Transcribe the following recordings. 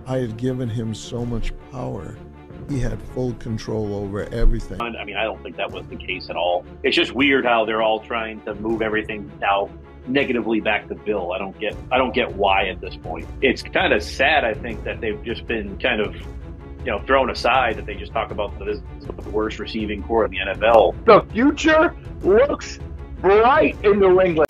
I had given him so much power. He had full control over everything. I mean, I don't think that was the case at all. It's just weird how they're all trying to move everything now negatively back to Bill. I don't get why at this point. It's kind of sad, I think, that they've just been kind of, thrown aside, that they just talk about this is the worst receiving core in the NFL. The future looks bright in New England.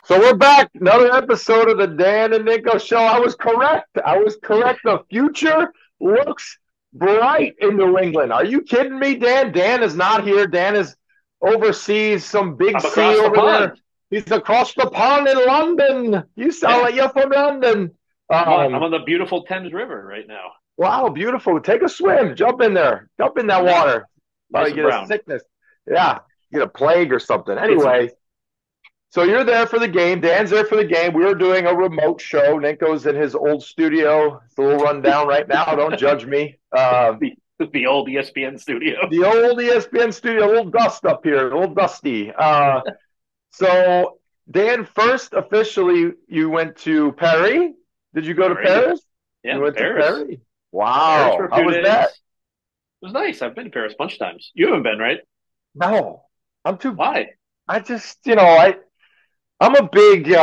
So we're back. Another episode of the Dan and Ninko Show. I was correct. The future looks bright in New England. Are you kidding me, Dan? Dan is not here. Dan is overseas, some big sea over there. He's across the pond in London. You sound like you're from London. I'm on the beautiful Thames River right now. Wow, beautiful. Take a swim. Jump in there. Jump in that water. Probably get a sickness. Yeah, get a plague or something. Anyway. So you're there for the game. Dan's there for the game. We are doing a remote show. Ninko's in his old studio. It's a little rundown right now. Don't judge me. The old ESPN studio. The old ESPN studio. A little dust up here. A little dusty. So, Dan, first officially, you went to Paris. Did you go to Paris? Yeah, you went Paris. to Paris. Wow. Paris How was that? It was nice. I've been to Paris a bunch of times. You haven't been, right? No. Why? I just, I'm a big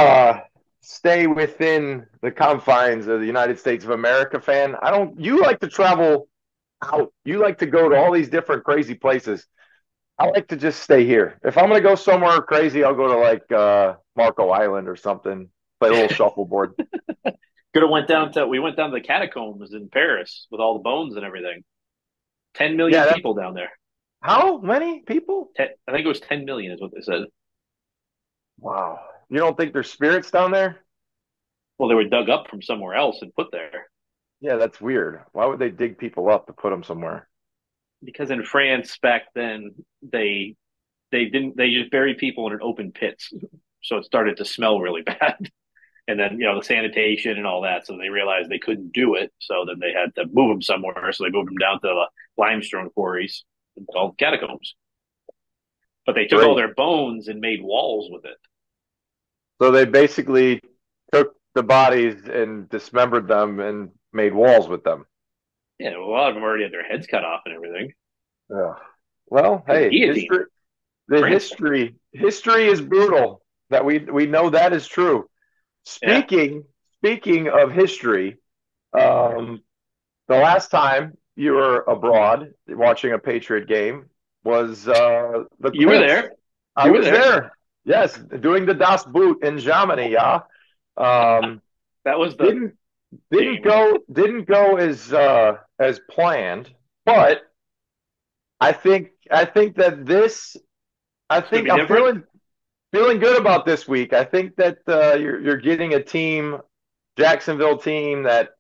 stay within the confines of the United States of America fan. You like to travel out. You like to go to all these different crazy places. I like to just stay here. If I'm going to go somewhere crazy, I'll go to like Marco Island or something, play a little shuffleboard. We went down to the catacombs in Paris with all the bones and everything. 10 million people down there. How many people? I think it was 10 million is what they said. Wow. You don't think there's spirits down there? Well, they were dug up from somewhere else and put there. Yeah, that's weird. Why would they dig people up to put them somewhere? Because in France back then, they just buried people in an open pits. So it started to smell really bad. And then, the sanitation and all that. So they realized they couldn't do it. So then they had to move them somewhere. So they moved them down to the limestone quarries called catacombs. But they took all their bones and made walls with it. So they basically took the bodies and dismembered them and made walls with them. Yeah, well, a lot of them already had their heads cut off and everything. Yeah. Well, hey, history is brutal. That we know that is true. Speaking of history, the last time you were abroad watching a Patriot game was You were there. I was there. Yes, doing the Das Boot in Germany. Yeah, that was didn't go as planned, but I think that I'm feeling good about this week. I think that you're getting a Jacksonville team that,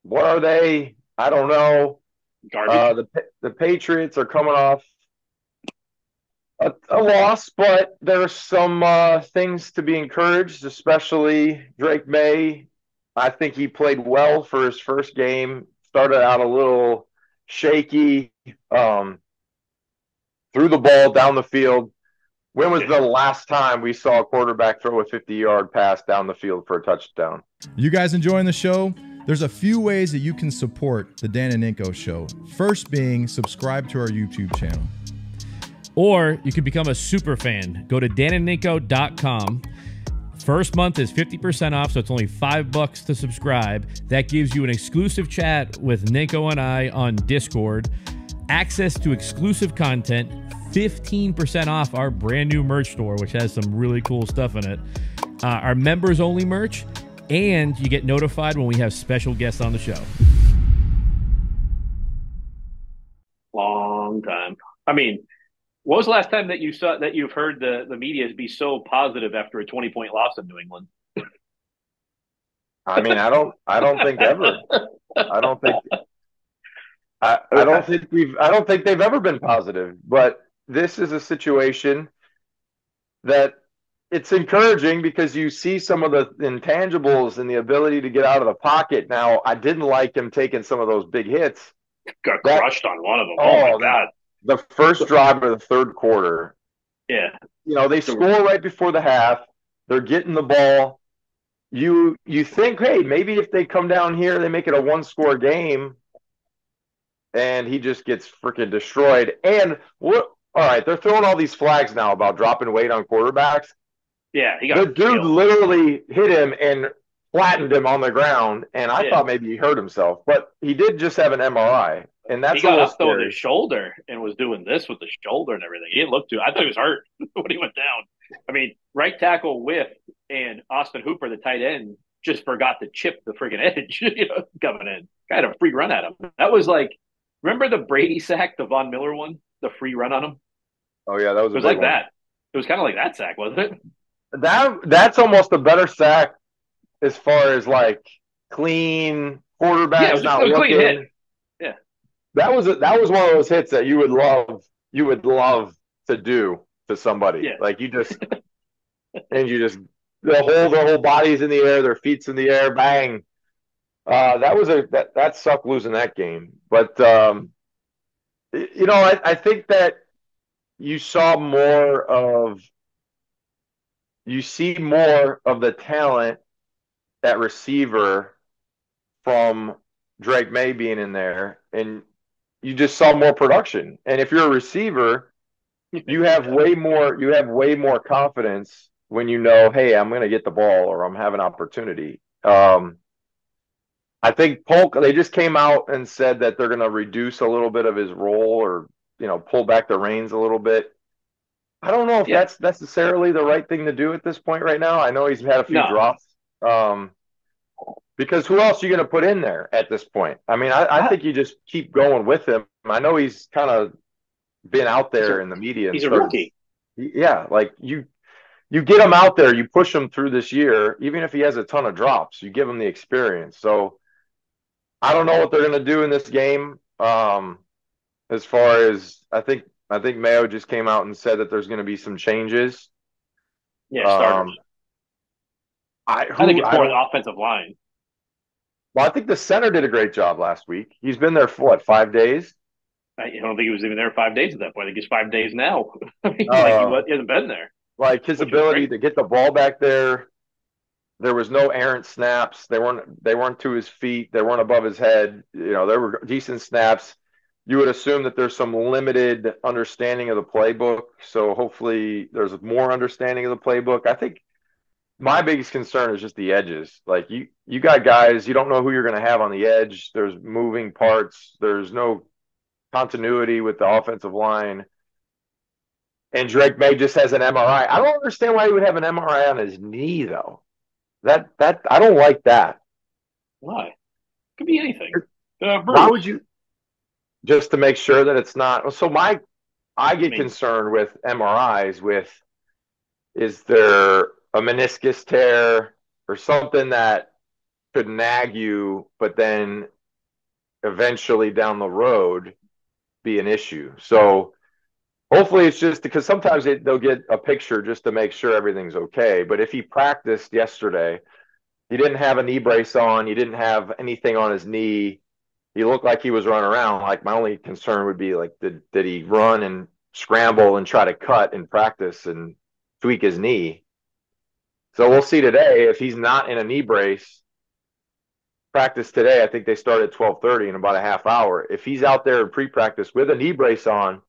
what are they? I don't know. Garbage. The Patriots are coming off a loss, but there's some things to be encouraged, especially Drake May. I think he played well for his first game. Started out a little shaky, threw the ball down the field. When was the last time we saw a quarterback throw a 50-yard pass down the field for a touchdown? You guys enjoying the show? There's a few ways that you can support the Dan and Ninko Show. First being subscribe to our YouTube channel. Or you can become a super fan. Go to danandninko.com. First month is 50% off, so it's only $5 to subscribe. That gives you an exclusive chat with Ninko and I on Discord, access to exclusive content, 15% off our brand new merch store, which has some really cool stuff in it, our members only merch, and you get notified when we have special guests on the show. Long time. I mean, what was the last time that you've heard the media be so positive after a 20-point loss in New England? I mean, I don't think ever. I don't think they've ever been positive, but this is a situation that it's encouraging because you see some of the intangibles and the ability to get out of the pocket. Now, I didn't like him taking some of those big hits. Got crushed on one of them. Oh my God. The first drive of the third quarter. Yeah. They score right before the half. They're getting the ball. you think, hey, maybe if they come down here, they make it a 1-score game, and he just gets freaking destroyed. And what? All right, they're throwing all these flags now about dropping weight on quarterbacks. Yeah, he The got dude killed. literally hit him and flattened him on the ground, and I thought maybe he hurt himself, but he did just have an MRI, and that's He a got little up though with scary. his shoulder and was doing this with the shoulder and everything. He didn't look too. I thought he was hurt when he went down. I mean, right tackle whiffed, and Austin Hooper, the tight end, just forgot to chip the friggin' edge. Coming in, guy had a free run at him. That was like, remember the Brady sack, the Von Miller one, the free run on him. Oh yeah, that was It a was big like one. that. It was kind of like that sack, wasn't it? That's almost a better sack as far as like clean Yeah, quarterbacks it not was a clean hit. looking. Yeah, That was one of those hits that you would love to do to somebody. yeah. Like you just the whole body's in the air, their feet's in the air, bang. That sucked losing that game. But I think that you see more of the talent at receiver from Drake May being in there, and you just saw more production. And if you're a receiver, you have way more confidence when you know, hey, I'm going to get the ball or I'm having opportunity. I think Polk, they just came out and said that they're going to reduce a little bit of his role or, pull back the reins a little bit. I don't know if that's necessarily the right thing to do at this point right now. I know he's had a few drops. Because who else are you going to put in there at this point? I mean, I think you just keep going with him. I know he's kind of been out there in the media. He's a rookie. Yeah, like you get him out there, you push him through this year, even if he has a ton of drops, you give him the experience. So I don't know what they're going to do in this game. As far as I think Mayo just came out and said that there's going to be some changes. Yeah, starters. I think it's more the offensive line. Well, I think the center did a great job last week. He's been there for 5 days? I don't think he was even there 5 days at that point. I think he's 5 days now. I mean, he hasn't been there. Like his ability to get the ball back there. There was no errant snaps. They weren't to his feet. They weren't above his head. There were decent snaps. You would assume that there's some limited understanding of the playbook. So hopefully there's more understanding of the playbook. I think my biggest concern is just the edges. Like you got guys, you don't know who you're going to have on the edge. There's moving parts. There's no continuity with the offensive line. And Drake May just has an MRI. I don't understand why he would have an MRI on his knee, though. That I don't like that. Why? Could be anything. Why would you? Just to make sure that it's not. So I get concerned with MRIs with, is there a meniscus tear or something that could nag you, but then eventually down the road be an issue. So hopefully it's just because sometimes they'll get a picture just to make sure everything's okay. But if he practiced yesterday, he didn't have a knee brace on, he didn't have anything on his knee, he looked like he was running around. Like my only concern would be like, did he run and scramble and try to cut in practice and tweak his knee? So we'll see today. If he's not in a knee brace, practice today, I think they start at 12:30 in about a half hour. If he's out there in pre-practice with a knee brace on,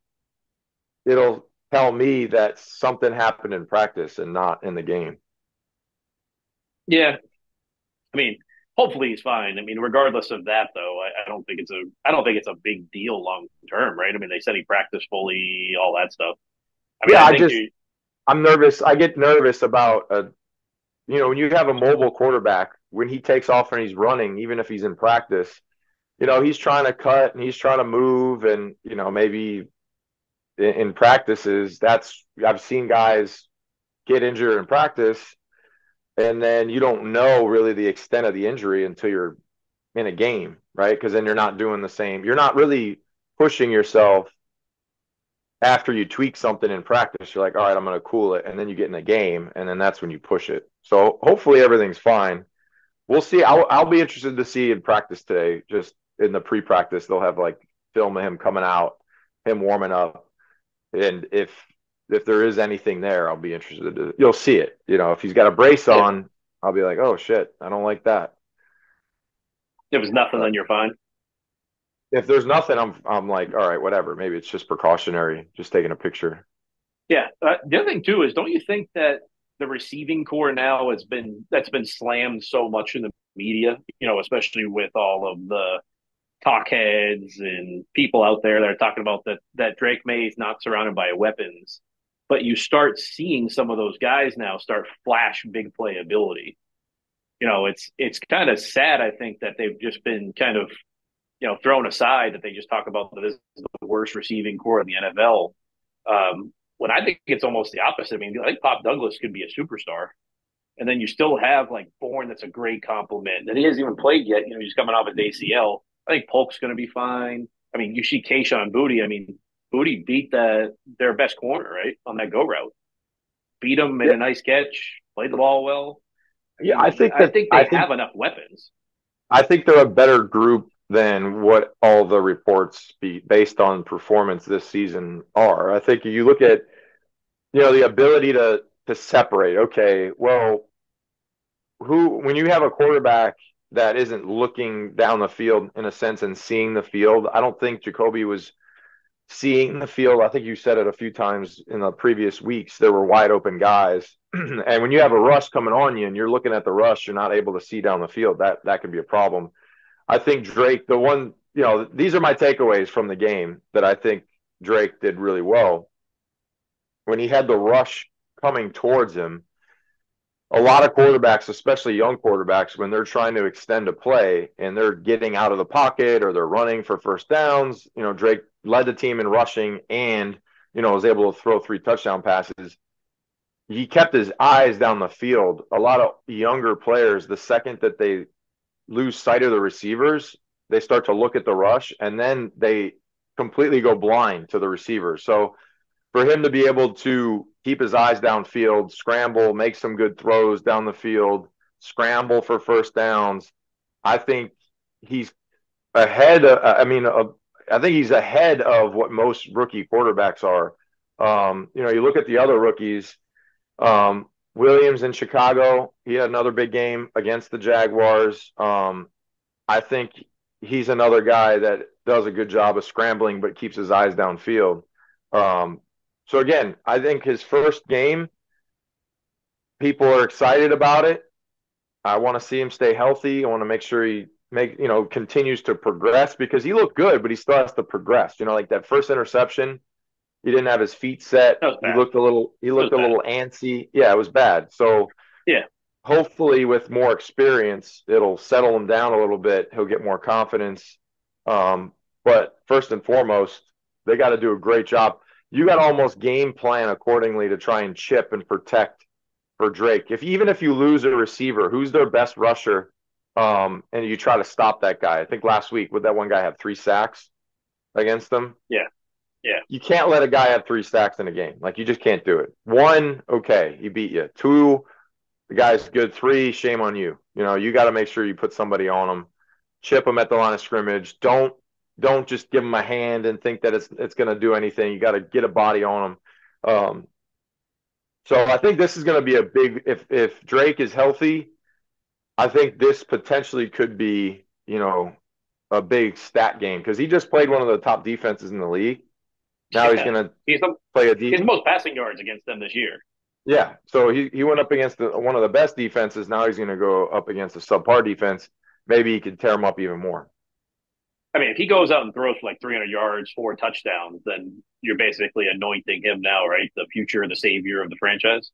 it'll tell me that something happened in practice and not in the game. Yeah. I mean, hopefully he's fine. I mean, regardless of that, though, I don't think it's a big deal long term, right? I mean, they said he practiced fully, all that stuff. I mean, I'm nervous. I get nervous about when you have a mobile quarterback, when he takes off and he's running, even if he's in practice, he's trying to cut and he's trying to move, and maybe in practices, I've seen guys get injured in practice, and then you don't know really the extent of the injury until you're in a game, right? Because then you're not doing the same. You're not really pushing yourself after you tweak something in practice. You're like, all right, I'm going to cool it. And then you get in a game, and then that's when you push it. So hopefully everything's fine. We'll see. I'll be interested to see in practice today, just in the pre-practice. They'll have like film of him coming out, him warming up. And if there is anything there, I'll be interested you'll see it. If he's got a brace on, I'll be like, oh shit, I don't like that. If it's nothing, then you're fine. If there's nothing, I'm like, all right, whatever. Maybe it's just precautionary, just taking a picture. Yeah. The other thing too is, don't you think that the receiving core now that's been slammed so much in the media, especially with all of the talk heads and people out there that are talking about that Drake May is not surrounded by weapons, but you start seeing some of those guys now start flash big play ability. It's kind of sad, I think, that they've just been kind of thrown aside, that they just talk about that this is the worst receiving core in the NFL. When I think it's almost the opposite. I mean, I think Pop Douglas could be a superstar. And then you still have like Bourne, that's a great compliment. And he hasn't even played yet. He's coming off his ACL. I think Polk's going to be fine. I mean, you see Kayshon Boutte. I mean, Boutte beat their best corner, right, on that go route. Beat him, made a nice catch, played the ball well. Yeah, I think they have enough weapons. I think they're a better group than what all the reports based on performance this season are. I think you look at, the ability to separate. Okay, well, when you have a quarterback that isn't looking down the field in a sense and seeing the field, I don't think Jacoby was seeing the field. I think you said it a few times in the previous weeks. There were wide open guys. And when you have a rush coming on you and you're looking at the rush, you're not able to see down the field. That could be a problem. I think Drake, these are my takeaways from the game that I think Drake did really well. When he had the rush coming towards him, a lot of quarterbacks, especially young quarterbacks, when they're trying to extend a play and they're getting out of the pocket or they're running for first downs, Drake led the team in rushing and, was able to throw 3 touchdown passes. He kept his eyes down the field. A lot of younger players, the second that they lose sight of the receivers, they start to look at the rush and then they completely go blind to the receivers. So for him to be able to keep his eyes downfield, scramble, make some good throws down the field, scramble for first downs, I think he's ahead. I think he's ahead of what most rookie quarterbacks are. You look at the other rookies. Williams in Chicago, he had another big game against the Jaguars. I think he's another guy that does a good job of scrambling but keeps his eyes downfield. So again, I think his first game, people are excited about it. I want to see him stay healthy. I want to make sure he continues to progress, because he looked good, but he still has to progress. Like that first interception, he didn't have his feet set. He looked a little antsy. Yeah, it was bad. So yeah, hopefully with more experience, it'll settle him down a little bit. He'll get more confidence. But first and foremost, they got to do a great job. You got to almost game plan accordingly to try and chip and protect for Drake. Even if you lose a receiver, who's their best rusher, and you try to stop that guy. I think last week, would that one guy have 3 sacks against them? Yeah. Yeah. You can't let a guy have 3 sacks in a game. Like, you just can't do it. 1, okay, he beat you. 2, the guy's good. 3, shame on you. You got to make sure you put somebody on him, chip him at the line of scrimmage. Don't just give him a hand and think that it's going to do anything. You got to get a body on him. So I think this is going to be a big. If Drake is healthy, I think this potentially could be a big stat game, because he just played one of the top defenses in the league. Now he's going to play a defense. He's the most passing yards against them this year. Yeah, so he went up against one of the best defenses. Now he's going to go up against a subpar defense. Maybe he could tear him up even more. I mean, if he goes out and throws for like 300 yards, 4 touchdowns, then you're basically anointing him now, right? The future, the savior of the franchise.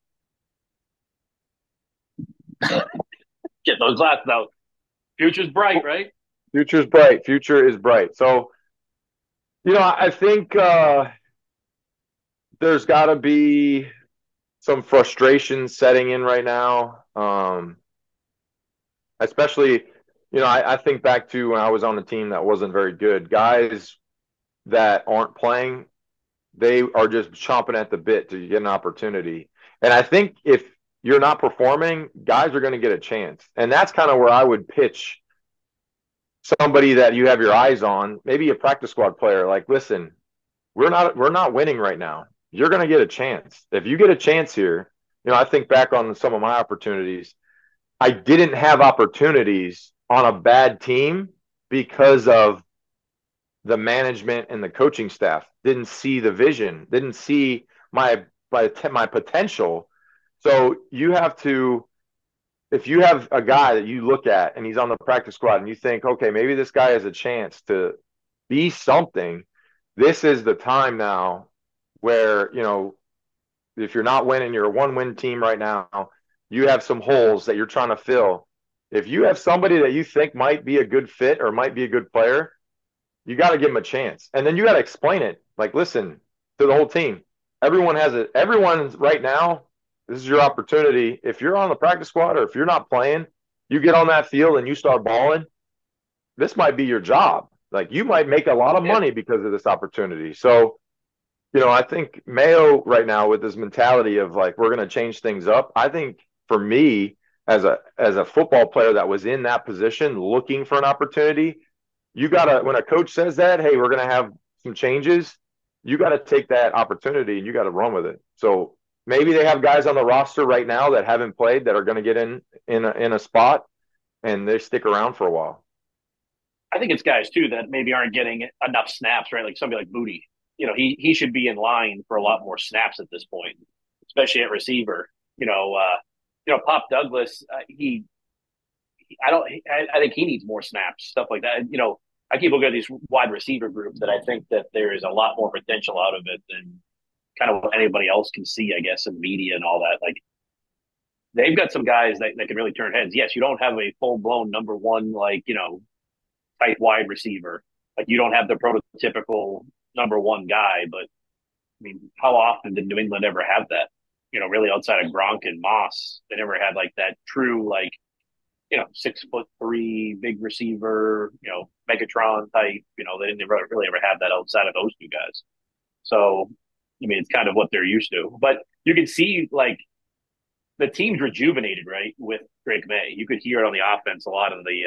Get those glasses out. Future's bright, right? Future's bright. Future is bright. So, I think there's got to be some frustration setting in right now, especially – I think back to when I was on a team that wasn't very good. Guys that aren't playing, they are just chomping at the bit to get an opportunity. And I think if you're not performing, guys are going to get a chance. And that's kind of where I would pitch somebody that you have your eyes on, maybe a practice squad player. Like, listen, we're not winning right now. You're going to get a chance. If you get a chance here, I think back on some of my opportunities. I didn't have opportunities on a bad team because of the management and the coaching staff didn't see the vision, didn't see my potential. So you have to, if you have a guy that you look at and he's on the practice squad and you think, okay, maybe this guy has a chance to be something, this is the time now where, if you're not winning, you're a 1-win team right now, you have some holes that you're trying to fill. If you have somebody that you think might be a good fit or might be a good player, you got to give them a chance. And then you got to explain it. Like, listen to the whole team. Everyone has it. Everyone's right now, this is your opportunity. If you're on the practice squad or if you're not playing, you get on that field and you start balling, this might be your job. Like, you might make a lot of money because of this opportunity. So, I think Mayo right now with this mentality of like, we're going to change things up. I think for me as a football player that was in that position looking for an opportunity, you got to, when a coach says that, hey, we're going to have some changes, you got to take that opportunity and you got to run with it. So maybe they have guys on the roster right now that haven't played that are going to get in a spot and they stick around for a while. I think it's guys too that maybe aren't getting enough snaps, right? Like somebody like Booty, he should be in line for a lot more snaps at this point, especially at receiver. Pop Douglas, I think he needs more snaps, stuff like that. I keep looking at these wide receiver groups that I think that there is a lot more potential out of it than kind of what anybody else can see, I guess, in media and all that. Like, they've got some guys that can really turn heads. Yes, you don't have a full blown number one, type wide receiver. Like, you don't have the prototypical number one guy, but I mean, how often did New England ever have that? Really outside of Gronk and Moss, they never had like that true, 6'3" big receiver, Megatron type. They didn't really ever have that outside of those two guys. So, I mean, it's kind of what they're used to. But you can see, like, the team's rejuvenated, right, with Drake May. You could hear it on the offense. A lot of they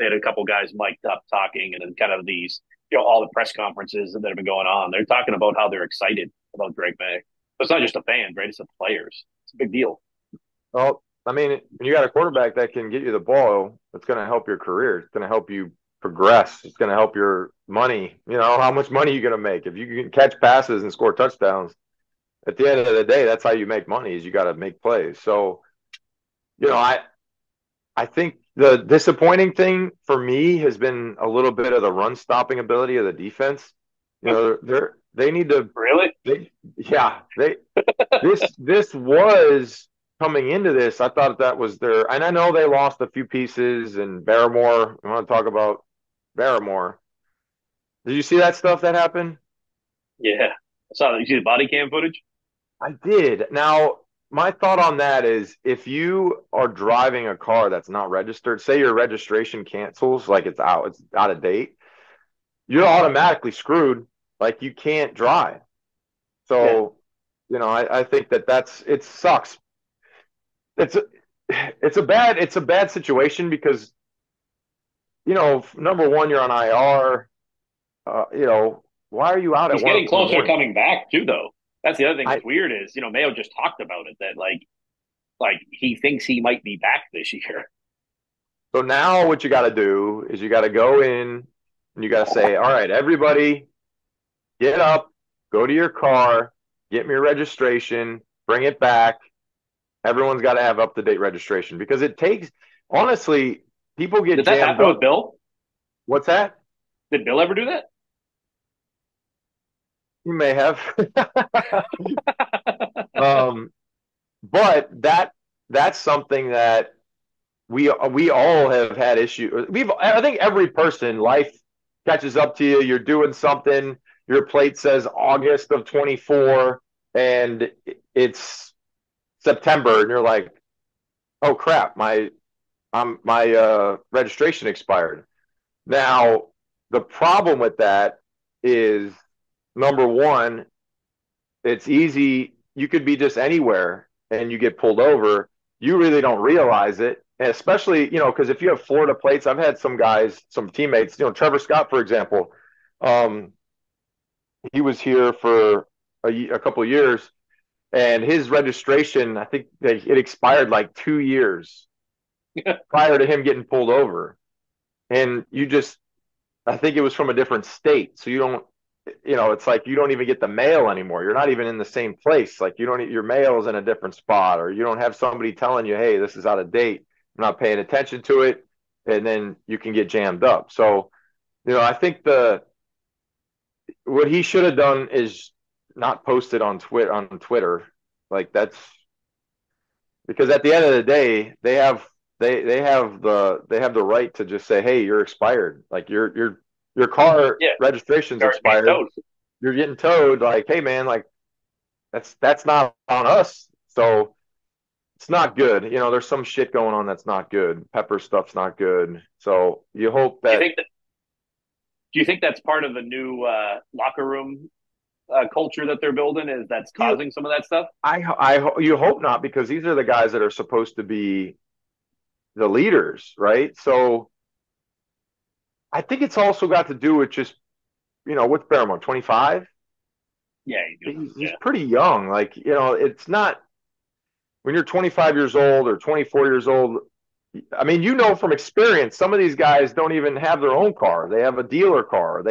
had a couple guys mic'd up talking, and then kind of these, all the press conferences that have been going on. They're talking about how they're excited about Drake May. But it's not just the fans, right? It's the players. It's a big deal. Well, I mean, when you got a quarterback that can get you the ball, it's going to help your career. It's going to help you progress. It's going to help your money. How much money are you going to make? If you can catch passes and score touchdowns, at the end of the day, that's how you make money, is you got to make plays. So, I think the disappointing thing for me has been a little bit of the run stopping ability of the defense. They need to really. This was coming into this. I thought that was and I know they lost a few pieces. And Barrymore, I want to talk about Barrymore. Did you see that stuff that happened? Yeah, I saw that. You see the body cam footage? I did. Now, my thought on that is, if you are driving a car that's not registered, say your registration cancels, like it's out of date, you're automatically screwed. Like, you can't drive. So, I think it sucks. It's a bad situation because, number one, you're on IR. Why are you out? He's getting closer to coming back too, though. That's the other thing that's weird is, Mayo just talked about it, that like he thinks he might be back this year. So now what you got to do is you got to go in and you got to say, all right, everybody, get up, go to your car, get me your registration, bring it back. Everyone's got to have up-to-date registration because it takes, honestly, people get jammed up. Did that happen with Bill? What's that? Did Bill ever do that? You may have. But that's something that we all have had issues. I think every person, life catches up to you. You're doing something. Your plate says August of 24, and it's September, and you're like, "Oh crap, my registration expired." Now, the problem with that is, number one, it's easy. You could be just anywhere and you get pulled over. You really don't realize it. And especially, because if you have Florida plates, I've had some guys, some teammates, Trevor Scott, for example, he was here for a couple of years, and his registration, I think that it expired like 2 years. prior to him getting pulled over. And I think it was from a different state. So you don't, it's like you don't even get the mail anymore. You're not even in the same place. Like your mail is in a different spot, or you don't have somebody telling you, hey, this is out of date. I'm not paying attention to it. And then you can get jammed up. So, I think what he should have done is not posted on Twitter. Like that's because at the end of the day, they have the right to just say, hey, you're expired. Like your car registration's expired. You're getting towed. Like, hey man, like that's not on us. So it's not good. There's some shit going on that's not good. Pepper stuff's not good. So you hope that. Do you think that's part of the new locker room culture that they're building? Is that's causing some of that stuff? You hope not, because these are the guys that are supposed to be the leaders, right? So I think it's also got to do with just, what's Barrymore, 25? Yeah, he's pretty young. Like, it's not when you're 25 years old or 24 years old. I mean, from experience, some of these guys don't even have their own car. They have a dealer car.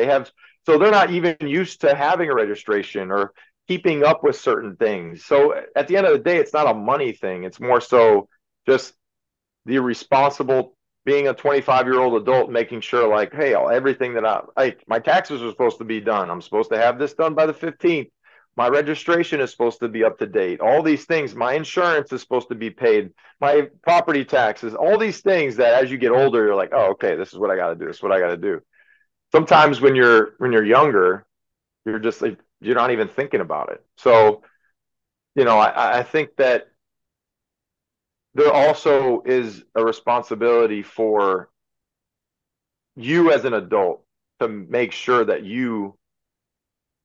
So they're not even used to having a registration or keeping up with certain things. So at the end of the day, it's not a money thing. It's more so just the responsible being a 25-year-old adult, making sure like, hey, everything that my taxes are supposed to be done. I'm supposed to have this done by the 15th. My registration is supposed to be up to date. All these things. My insurance is supposed to be paid. My property taxes. All these things that as you get older, you're like, oh, okay, this is what I got to do. This is what I got to do. Sometimes when you're younger, you're just like, you're not even thinking about it. So, I think that there also is a responsibility for you as an adult to make sure that you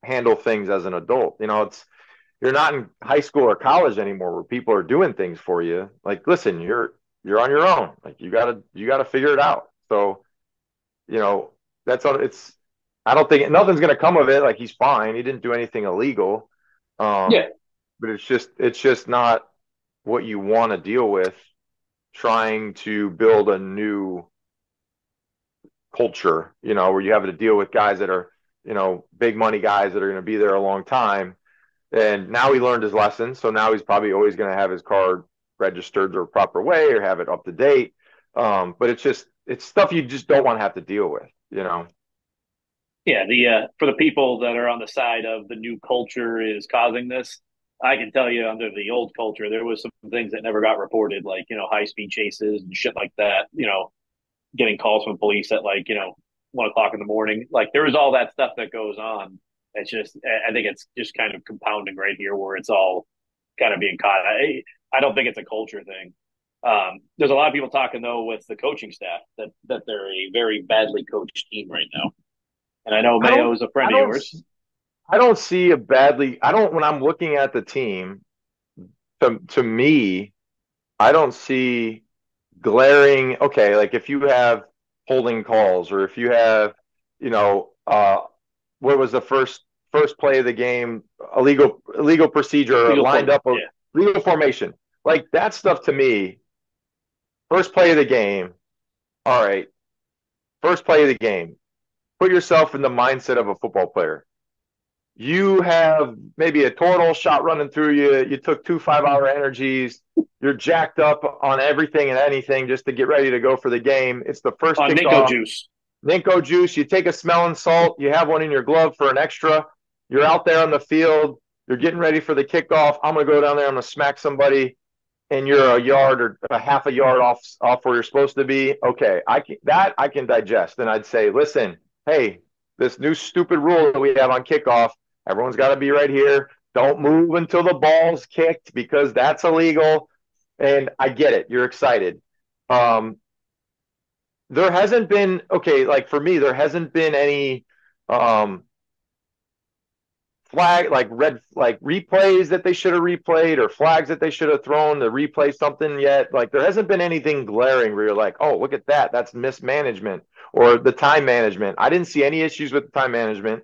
handle things as an adult. You're not in high school or college anymore where people are doing things for you. Like, listen, you're on your own. Like you gotta figure it out. So, that's all. I don't think nothing's gonna come of it. Like he's fine. He didn't do anything illegal. But it's just not what you want to deal with. Trying to build a new culture, where you have to deal with guys that are, big money guys that are going to be there a long time. And now he learned his lesson. So now he's probably always going to have his car registered the proper way or have it up to date. But it's stuff you just don't want to have to deal with, Yeah. For the people that are on the side of the new culture is causing this, I can tell you under the old culture, there was some things that never got reported, like, high speed chases and shit like that, getting calls from police at 1 o'clock in the morning. Like there was all that stuff that goes on. It's just, I think it's just kind of compounding right here where it's all kind of being caught. I don't think it's a culture thing. There's a lot of people talking though with the coaching staff that they're a very badly coached team right now. And I know Mayo is a friend of yours. I don't see when I'm looking at the team, to me, I don't see glaring, okay, like if you have holding calls or if you have, what was the first play of the game, illegal procedure, legal formation. Like that stuff to me, first play of the game, all right, first play of the game, put yourself in the mindset of a football player. You have maybe a total shot running through you. You took 2 5-hour energies. You're jacked up on everything and anything just to get ready to go for the game. It's the first kickoff. Ninko juice. You take a smelling salt. You have one in your glove for an extra. You're out there on the field. You're getting ready for the kickoff. I'm going to go down there. I'm going to smack somebody, and you're a yard or a half a yard off where you're supposed to be. Okay, I can digest. And I'd say, listen, hey, this new stupid rule that we have on kickoff, everyone's got to be right here. Don't move until the ball's kicked because that's illegal. And I get it. You're excited. There hasn't been, like for me, there hasn't been any flag, like replays that they should have replayed or flags that they should have thrown to replay something yet. Like there hasn't been anything glaring where you're like, oh, look at that. That's mismanagement or the time management. I didn't see any issues with the time management.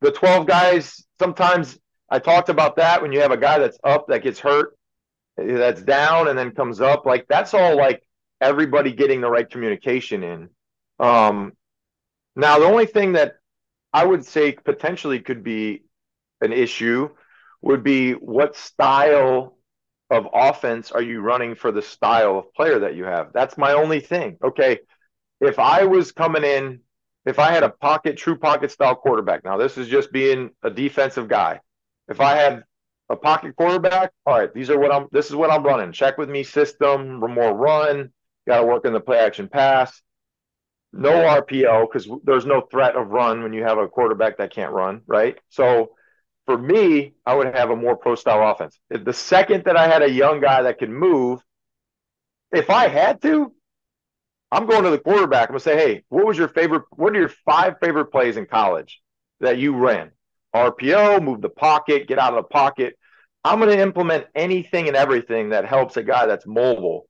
The 12 guys, sometimes I talked about that when you have a guy that's up that gets hurt that's down and then comes up. Like that's all like everybody getting the right communication in. Now the only thing that I would say potentially could be an issue would be what style of offense are you running for the style of player that you have? That's my only thing. Okay, if I was coming in, if I had a true pocket style quarterback, now this is just being a defensive guy. If I had a pocket quarterback, all right, this is what I'm running. Check with me system, more run, got to work in the play action pass. No RPO because there's no threat of run when you have a quarterback that can't run, right? So for me, I would have a more pro style offense. The second that I had a young guy that could move, if I had to, I'm going to the quarterback. I'm gonna say, hey, what are your 5 favorite plays in college that you ran? RPO, move the pocket, get out of the pocket. I'm going to implement anything and everything that helps a guy that's mobile.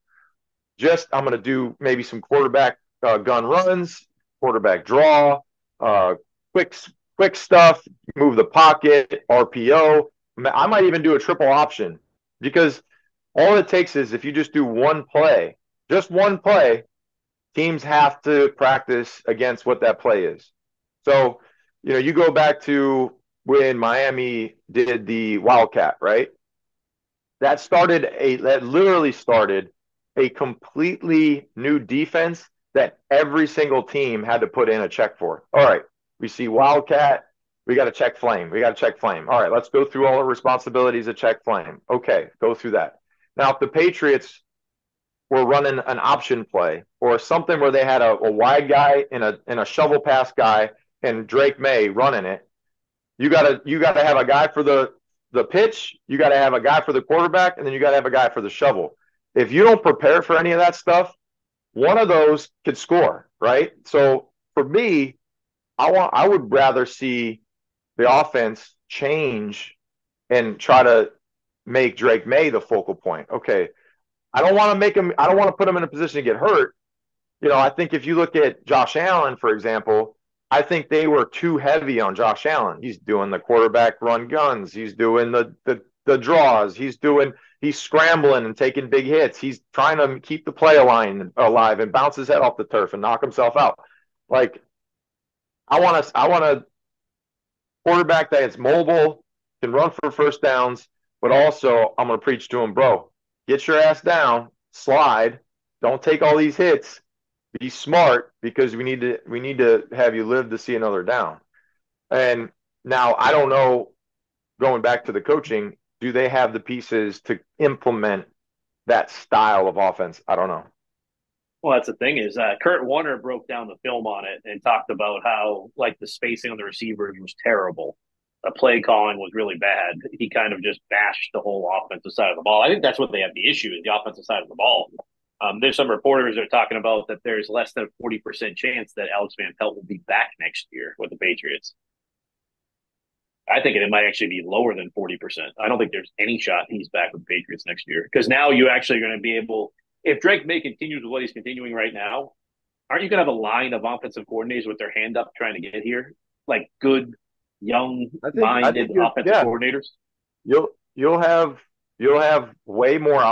I'm going to do maybe some quarterback gun runs, quarterback draw, quick stuff, move the pocket, RPO. I might even do a triple option because all it takes is if you just do just one play, teams have to practice against what that play is. So, you go back to when Miami did the Wildcat, right? That literally started a completely new defense that every single team had to put in a check for. All right, we see Wildcat, we got to check flame. All right, let's go through all the responsibilities of check flame. Okay, go through that. Now, if the Patriots were running an option play or something where they had a wide guy and a shovel pass guy and Drake May running it, you gotta have a guy for the pitch, you gotta have a guy for the quarterback, and then you gotta have a guy for the shovel. If you don't prepare for any of that stuff, one of those could score, right? So for me, I would rather see the offense change and try to make Drake May the focal point. Okay, I don't want to put him in a position to get hurt. I think if you look at Josh Allen, for example, I think they were too heavy on Josh Allen. He's doing the quarterback run guns. He's doing the draws. He's scrambling and taking big hits. He's trying to keep the play alive and bounce his head off the turf and knock himself out. Like, I want a quarterback that is mobile, can run for first downs, but also I'm going to preach to him, bro, get your ass down, slide, don't take all these hits. Be smart because we need to have you live to see another down. And now I don't know, going back to the coaching, do they have the pieces to implement that style of offense? I don't know. Well, that's the thing is Kurt Warner broke down the film on it and talked about how like the spacing on the receivers was terrible. The play calling was really bad. He kind of just bashed the whole offensive side of the ball. I think that's what they have the issue is the offensive side of the ball. There's some reporters that are talking about that there's less than a 40% chance that Alex Van Pelt will be back next year with the Patriots. I think it might actually be lower than 40%. I don't think there's any shot he's back with the Patriots next year because now you actually are going to be able, if Drake May continues with what he's continuing right now, aren't you going to have a line of offensive coordinators with their hand up trying to get here? Like good, young-minded offensive coordinators? You'll have way more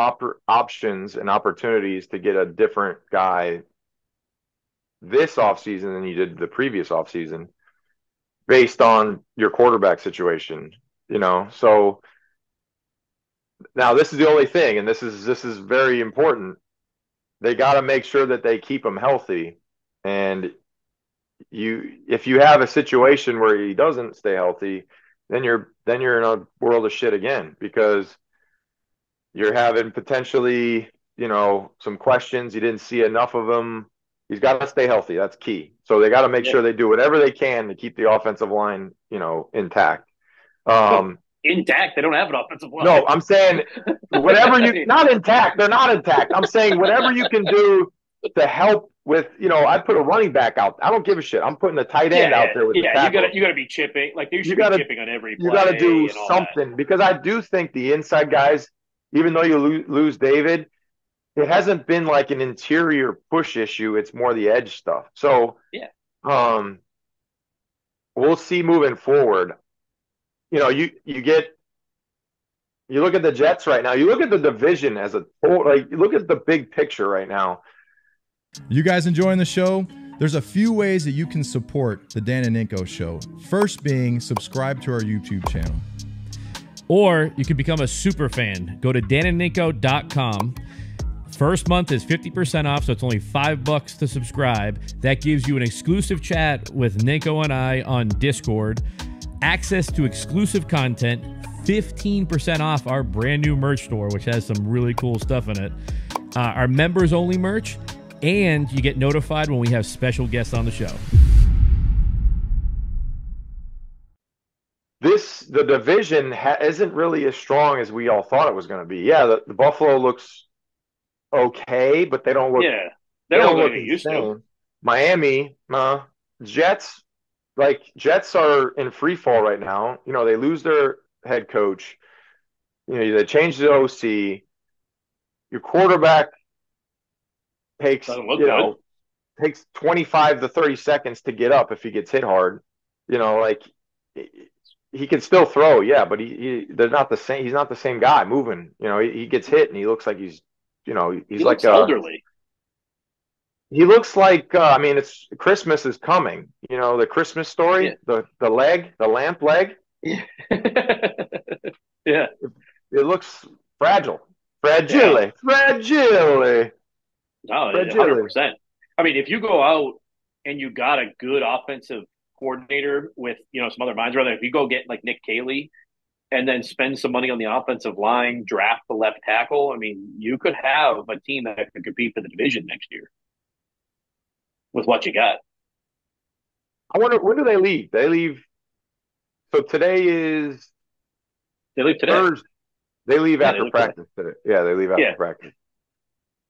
options and opportunities to get a different guy this offseason than you did the previous offseason based on your quarterback situation, So now this is the only thing, and this is very important. They got to make sure that they keep him healthy. And if you have a situation where he doesn't stay healthy, then you're in a world of shit again because you're having potentially, some questions. You didn't see enough of him. He's got to stay healthy. That's key. So they got to make sure they do whatever they can to keep the offensive line, intact. Intact? They don't have an offensive line. No, I'm saying whatever not intact. They're not intact. I'm saying whatever you can do to help with, I put a running back out. I don't give a shit. I'm putting a tight end out there with the tackle. You got to be chipping. Like you should be chipping on every play. You got to do something because I do think the inside guys, even though you lose David, it hasn't been like an interior push issue. It's more the edge stuff. So, we'll see moving forward. You get You look at the Jets right now. You look at the division as a whole. Like, you look at the big picture right now. You guys enjoying the show? There's a few ways that you can support the Dan and Ninko Show. First being subscribe to our YouTube channel. Or you can become a super fan. Go to danandninko.com. First month is 50% off, so it's only $5 to subscribe. That gives you an exclusive chat with Ninko and I on Discord, access to exclusive content, 15% off our brand new merch store, which has some really cool stuff in it, our members only merch, and you get notified when we have special guests on the show. The division isn't really as strong as we all thought it was going to be. Yeah, the Buffalo looks okay, but they don't look. Yeah, they don't look used to. Miami, Jets, Jets are in free fall right now. You know, they lose their head coach. You know, they change the OC. Your quarterback takes takes 25 to 30 seconds to get up if he gets hit hard. You know, like, he can still throw, yeah, but they're not the same. He's not the same guy moving. You know, he gets hit and he looks like he's, you know, he's like elderly. He looks like I mean, it's Christmas is coming. You know, the Christmas story, the lamp leg. Yeah. It looks fragile. Fragile. No, 100%. I mean, if you go out and you got a good offensive coordinator with, you know, some other minds around there, if you go get like Nick Caley and then spend some money on the offensive line, draft the left tackle, I mean, you could have a team that could compete for the division next year with what you got. I wonder, when do they leave? They leave. So today is. They leave today. Thursday. They leave after practice today. Yeah, they leave after practice.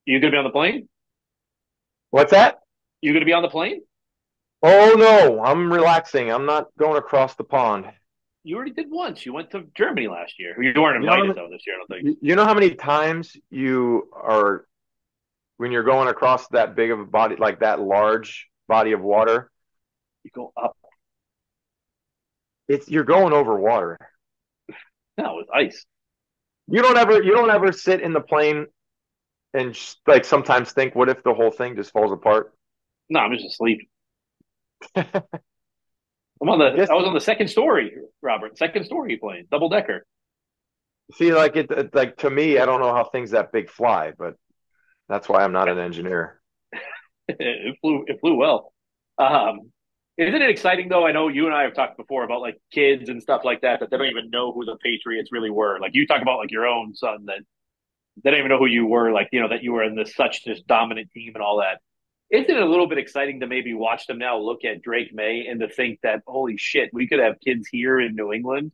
You going to be on the plane? What's that? You going to be on the plane? Oh, no. I'm relaxing. I'm not going across the pond. You already did once. You went to Germany last year. You weren't invited, though, this year, I don't think. You know how many times you are, when you're going across that big of a body, like that large body of water, you go up. You're going over water. No, with ice. You don't ever sit in the plane and just, like, sometimes think, what if the whole thing just falls apart? No, I'm just asleep. I was on the second story, Robert. Second story plane, double decker. See, like like, to me, I don't know how things that big fly, but that's why I'm not an engineer. It flew well. Isn't it exciting though? I know you and I have talked before about like kids and stuff like that they don't even know who the Patriots really were. Like, you talk about like your own son that they don't even know who you were. Like, you know, that you were in this dominant team and all that. Isn't it a little bit exciting to maybe watch them now look at Drake May and to think that, holy shit, we could have kids here in New England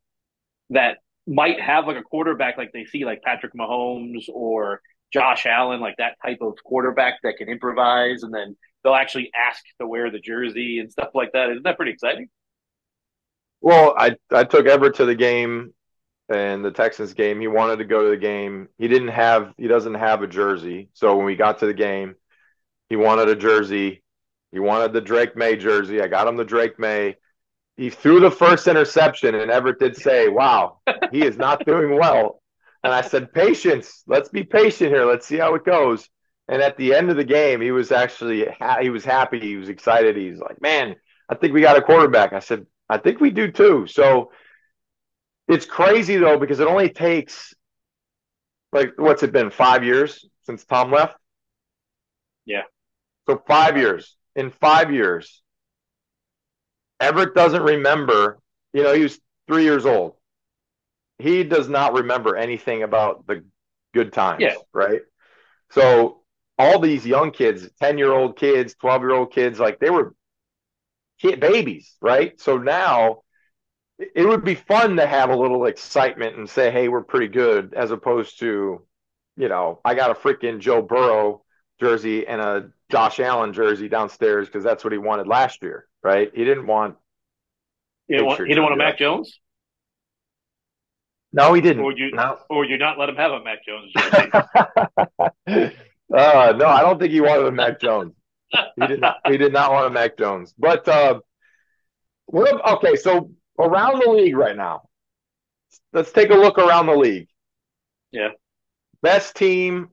that might have like a quarterback like they see like Patrick Mahomes or Josh Allen, like that type of quarterback that can improvise, and then they'll actually ask to wear the jersey and stuff like that. Isn't that pretty exciting? Well, I took Everett to the game and the Texans game. He wanted to go to the game. He doesn't have a jersey. So when we got to the game, he wanted a jersey. He wanted the Drake May jersey. I got him the Drake May. He threw the first interception, and Everett did say, wow, he is not doing well. And I said, patience. Let's be patient here. Let's see how it goes. And at the end of the game, he was happy. He was excited. He's like, man, I think we got a quarterback. I said, I think we do too. So it's crazy, though, because it only takes, like, what's it been, 5 years since Tom left? Yeah. So 5 years. In 5 years, Everett doesn't remember. You know, he was 3 years old. He does not remember anything about the good times, right? So all these young kids, 10-year-old kids, 12-year-old kids, like, they were babies, right? So now it would be fun to have a little excitement and say, hey, we're pretty good, as opposed to, you know, I got a freaking Joe Burrow jersey and a Josh Allen jersey downstairs because that's what he wanted last year, right? He didn't want. He didn't want a Mac Jones? No, he didn't. Or would you not let him have a Mac Jones jersey? No, I don't think he wanted a Mac Jones. He did not want a Mac Jones. But okay, so around the league right now, let's take a look around the league. Yeah. Best team.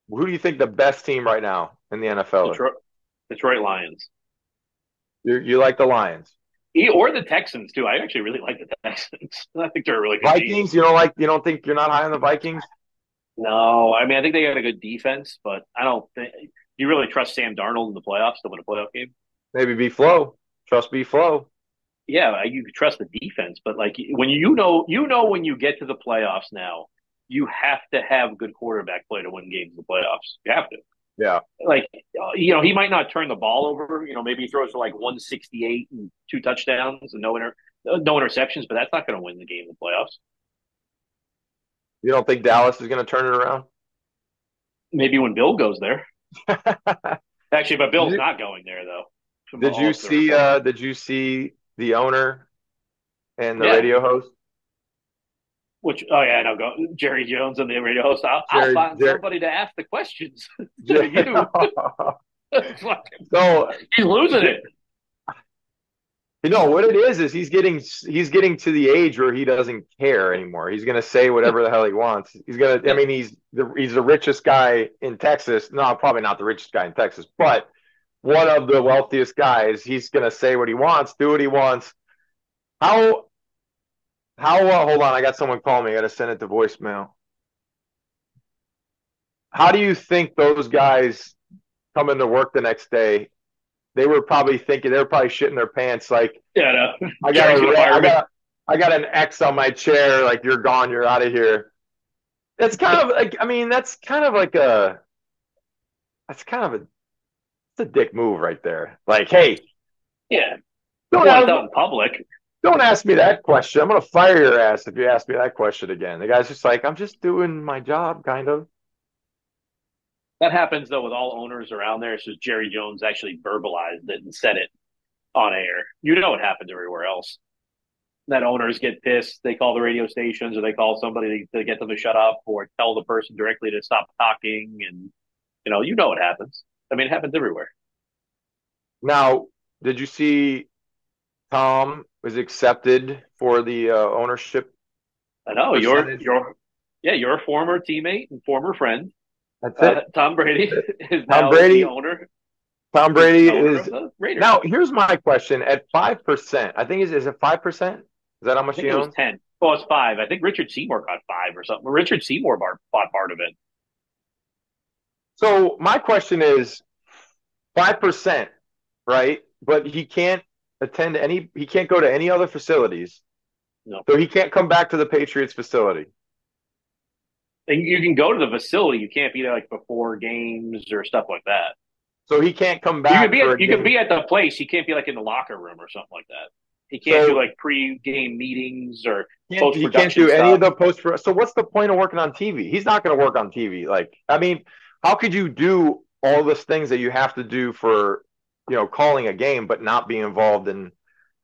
Who do you think the best team right now in the NFL is? Detroit Lions. You like the Lions? Or the Texans too. I actually really like the Texans. I think they're a really good Vikings? team. You don't think you're not high on the Vikings? No, I mean I think they got a good defense, but I don't think you really trust Sam Darnold in the playoffs to win a playoff game. Maybe B Flow. Trust B Flow. Yeah, you could trust the defense, but like when when you get to the playoffs now, you have to have good quarterback play to win games in the playoffs. You have to. Yeah. Like he might not turn the ball over. Maybe he throws for like 168 and 2 touchdowns and no interceptions, but that's not going to win the game in the playoffs. You don't think Dallas is going to turn it around? Maybe when Bill goes there. Actually, but Bill's not going there though. Did you see the owner and the radio host? I know. Jerry Jones and the radio host. I'll find somebody to ask the questions. So he's losing it. What it is he's getting to the age where he doesn't care anymore. He's going to say whatever the hell he wants. He's the richest guy in Texas. No, probably not the richest guy in Texas, but one of the wealthiest guys. He's going to say what he wants, do what he wants. How hold on, I got someone calling me. I got to send it to voicemail. How do you think those guys come into work the next day? They were probably shitting their pants like, no. I got an X on my chair, like you're gone, you're out of here. That's kind of like, it's a dick move right there. Like, hey, yeah, don't want it out in public. Don't ask me that question. I'm gonna fire your ass if you ask me that question again. The guy's just like, I'm just doing my job, kind of. That happens though with all owners around there. It's just Jerry Jones actually verbalized it and said it on air. It happens everywhere else. That owners get pissed. They call the radio stations or they call somebody to get them to shut up or tell the person directly to stop talking. And it happens. I mean, it happens everywhere. Now, did you see Tom was accepted for the ownership? I know you're a former teammate and former friend. That's it. Tom Brady is now the owner. Tom Brady is now. Here's my question: at 5%, I think is it 5%? Is that how much he owns? 10. Oh, it's 5. I think Richard Seymour got 5 or something. Richard Seymour bought part of it. So my question is 5%, right? But he can't attend he can't go to any other facilities. No. So he can't come back to the Patriots facility. And you can go to the facility. You can't be there like before games or stuff like that. So he can't come back. You can be at the place. He can't be like in the locker room or something like that. He can't do like pre-game meetings or post-production. He can't do any of the post. So what's the point of working on TV? He's not going to work on TV. Like, I mean, how could you do all those things that you have to do for, calling a game, but not be involved in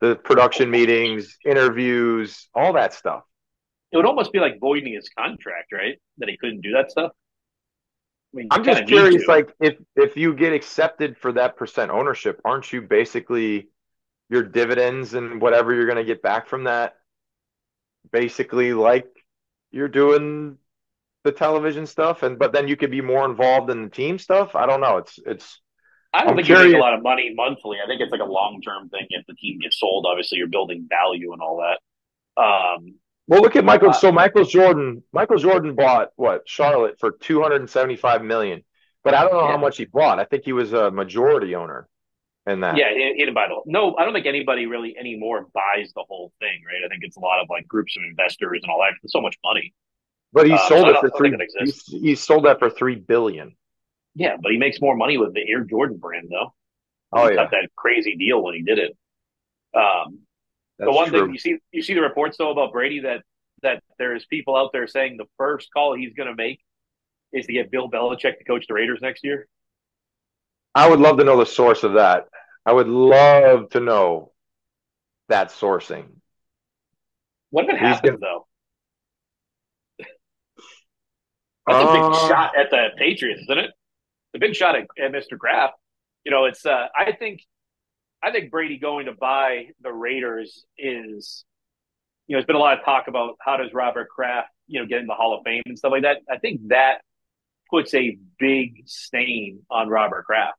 the production meetings, interviews, all that stuff? It would almost be like voiding his contract, right? That he couldn't do that stuff. I mean, I'm just curious, like if you get accepted for that % ownership, aren't you basically your dividends and whatever you're going to get back from that, basically like you're doing the television stuff, but then you could be more involved in the team stuff? I don't know. I don't think you make a lot of money monthly. I think it's like a long-term thing. If the team gets sold, obviously you're building value and all that. Well, look at Michael. So Michael Jordan bought Charlotte for $275 million, but I don't know how much he bought. I think he was a majority owner in that. Yeah, he didn't buy the whole. No, I don't think anybody really anymore buys the whole thing, right? I think it's a lot of like groups of investors and all that. It's so much money. But he sold it for he sold that for $3 billion. Yeah, but he makes more money with the Air Jordan brand, though. Oh, yeah, got that crazy deal when he did it. The one thing you see the reports though about Brady that there's people out there saying the first call he's going to make is to get Bill Belichick to coach the Raiders next year. I would love to know the source of that. I would love to know that sourcing. What if it happens though? That's a big shot at the Patriots, isn't it? The big shot at Mr. Kraft. It's I think Brady going to buy the Raiders is, there's been a lot of talk about how does Robert Kraft, getting the Hall of Fame and stuff like that. I think that puts a big stain on Robert Kraft.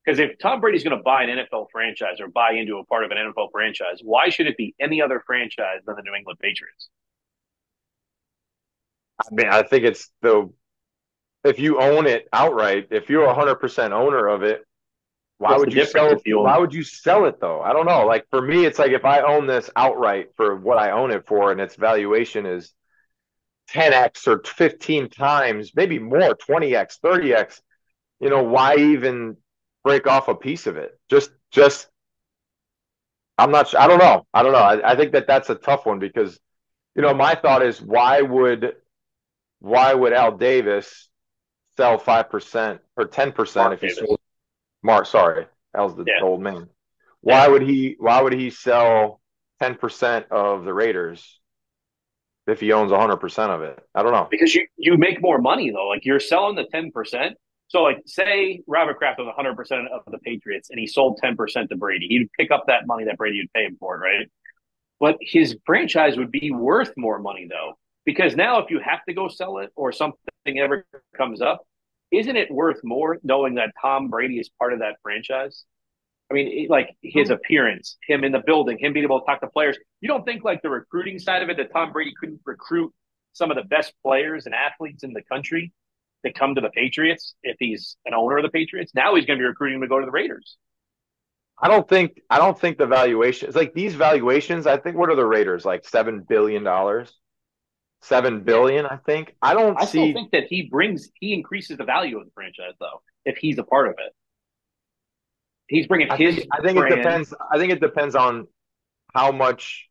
Because if Tom Brady's going to buy an NFL franchise or buy into a part of an NFL franchise, why should it be any other franchise than the New England Patriots? I mean, I think it's if you own it outright, if you're 100% owner of it, why would you sell it? Why would you sell it though? I don't know. Like for me, it's like if I own this outright for what I own it for, and its valuation is 10x or 15 times, maybe more, 20x, 30x. Why even break off a piece of it? Just. I'm not sure. I don't know. I think that's a tough one because, my thought is why would Al Davis sell 5% or 10% if he sold Mark? Sorry, Al's the old man. Why would he sell 10% of the Raiders if he owns 100% of it? I don't know. Because you make more money though. Like you're selling the 10%. So like say Robert Kraft owns 100% of the Patriots and he sold 10% to Brady. He'd pick up that money that Brady would pay him for it, right? But his franchise would be worth more money though. Because now if you have to go sell it or something ever comes up, isn't it worth more knowing that Tom Brady is part of that franchise? I mean, like his appearance, him in the building, him being able to talk to players. You don't think like the recruiting side of it that Tom Brady couldn't recruit some of the best players and athletes in the country to come to the Patriots if he's an owner of the Patriots? Now he's going to be recruiting them to go to the Raiders. I don't think the valuations, like these valuations, I think what are the Raiders, like $7 billion? $7 billion, I think. I still think that he increases the value of the franchise though, if he's a part of it. He's bringing I think it depends. I think it depends on how much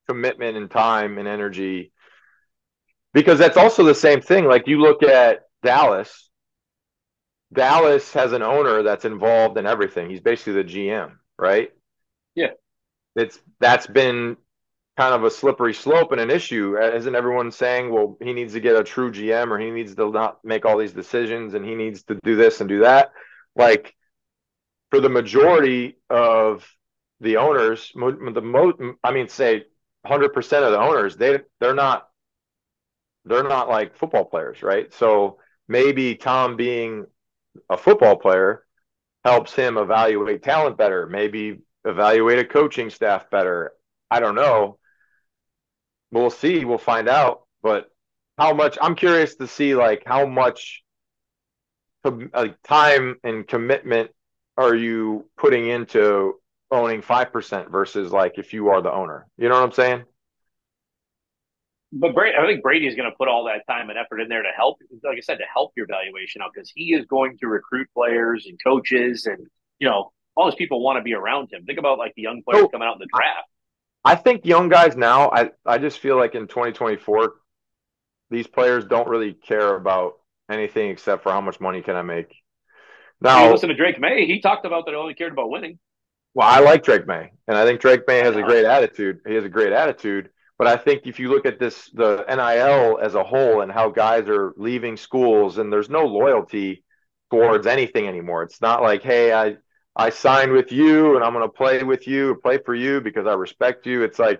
commitment and time and energy, because that's also the same thing. Like you look at Dallas. Dallas has an owner that's involved in everything. He's basically the GM, right? Yeah. That's been kind of a slippery slope and an issue. Isn't everyone saying, well, he needs to get a true GM or he needs to not make all these decisions and he needs to do this and do that? Like for the majority of the owners, say 100% of the owners, they're not like football players, right? So maybe Tom being a football player helps him evaluate talent better, maybe evaluate a coaching staff better. I don't know. We'll see. We'll find out. But how much? I'm curious to see like how much time and commitment are you putting into owning 5% versus like if you are the owner. You know what I'm saying? But I think Brady is going to put all that time and effort in there to help, like I said, to help your valuation out because he is going to recruit players and coaches and, all those people want to be around him. Think about like the young players coming out in the draft. I think young guys now, I just feel like in 2024, these players don't really care about anything except for how much money can I make. Now, you listen to Drake May. He talked about that he only cared about winning. Well, I like Drake May, and I think Drake May has a great attitude. He has a great attitude. But I think if you look at the NIL as a whole and how guys are leaving schools and there's no loyalty towards anything anymore. It's not like, hey, I signed with you and I'm going to play with you or play for you because I respect you. It's like,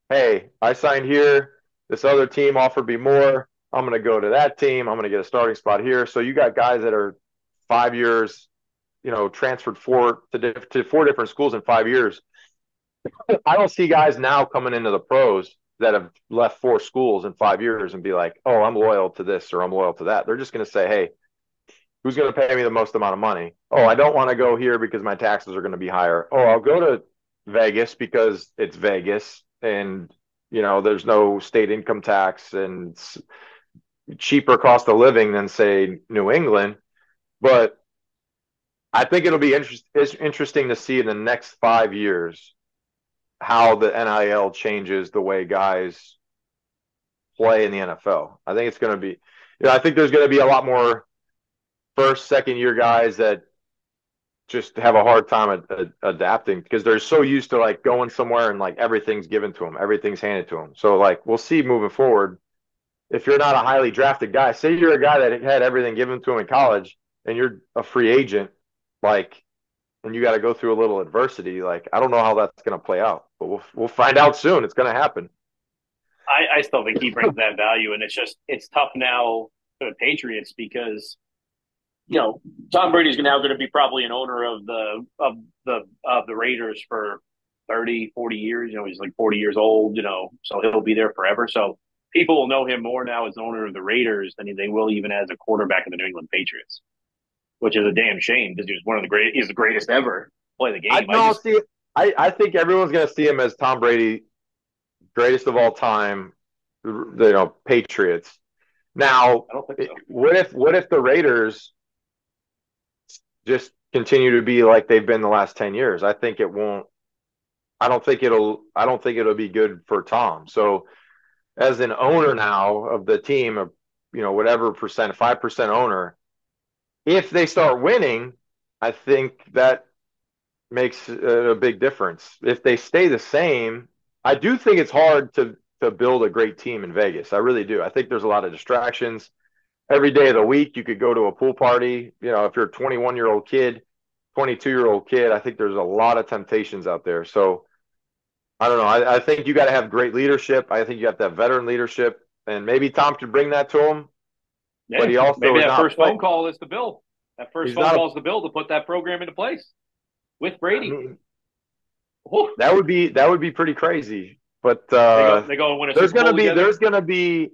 hey, I signed here. This other team offered me more. I'm going to go to that team. I'm going to get a starting spot here. So you got guys that are 5 years, transferred to four different schools in 5 years. I don't see guys now coming into the pros that have left 4 schools in 5 years and be like, oh, I'm loyal to this or I'm loyal to that. They're just going to say, hey, who's going to pay me the most amount of money? Oh, I don't want to go here because my taxes are going to be higher. Oh, I'll go to Vegas because it's Vegas and, there's no state income tax and it's cheaper cost of living than, say, New England. But I think it'll be interesting to see in the next 5 years how the NIL changes the way guys play in the NFL. I think it's going to be, I think there's going to be a lot more first, second year guys that just have a hard time adapting because they're so used to like going somewhere and like everything's given to them, everything's handed to them. So like we'll see moving forward. If you're not a highly drafted guy, say you're a guy that had everything given to him in college and you're a free agent, like, and you got to go through a little adversity. Like, I don't know how that's going to play out, but we'll find out soon. It's going to happen. I still think he brings that value, and it's tough now for the Patriots because Tom Brady's now going to be probably an owner of the Raiders for 30, 40 years. He's like 40 years old. So he'll be there forever. So people will know him more now as owner of the Raiders than they will even as a quarterback of the New England Patriots, which is a damn shame because he's the greatest ever play the game. I think everyone's going to see him as Tom Brady, greatest of all time, Patriots. Now, I don't think so. What if the Raiders just continue to be like they've been the last 10 years? I think it won't. I don't think it'll be good for Tom. So as an owner now of the team, of whatever percent, 5% owner, if they start winning, I think that makes a big difference. If they stay the same, I do think it's hard to build a great team in Vegas. I really do. I think there's a lot of distractions. Every day of the week, you could go to a pool party. If you're a 21-year-old kid, 22-year-old kid, I think there's a lot of temptations out there. So I don't know. I think you got to have great leadership. I think you have to have veteran leadership, and maybe Tom could bring that to him. Yeah, but he also maybe that first phone call is the bill. That first phone call is the bill to put that program into place with Brady. That would be pretty crazy. But they go and win a there's Super Bowl together. There's going to be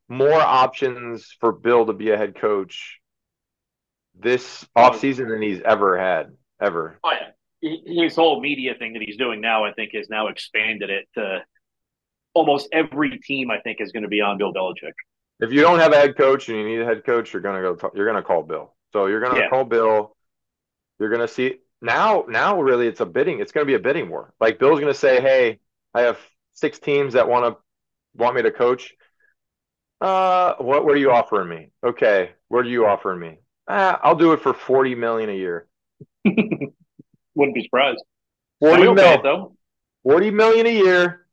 more options for Bill to be a head coach this offseason than he's ever had, ever. Oh, yeah. His whole media thing that he's doing now, I think, has now expanded it to almost every team, I think, is going to be on Bill Belichick. If you don't have a head coach and you need a head coach, you're going to call Bill. So you're going to call Bill. You're going to see now really it's going to be a bidding war. Like Bill's going to say, "Hey, I have 6 teams that want me to coach. What are you offering me? Okay, what are you offering me? I'll do it for $40 million a year. Wouldn't be surprised. $40 million, though. $40 million a year.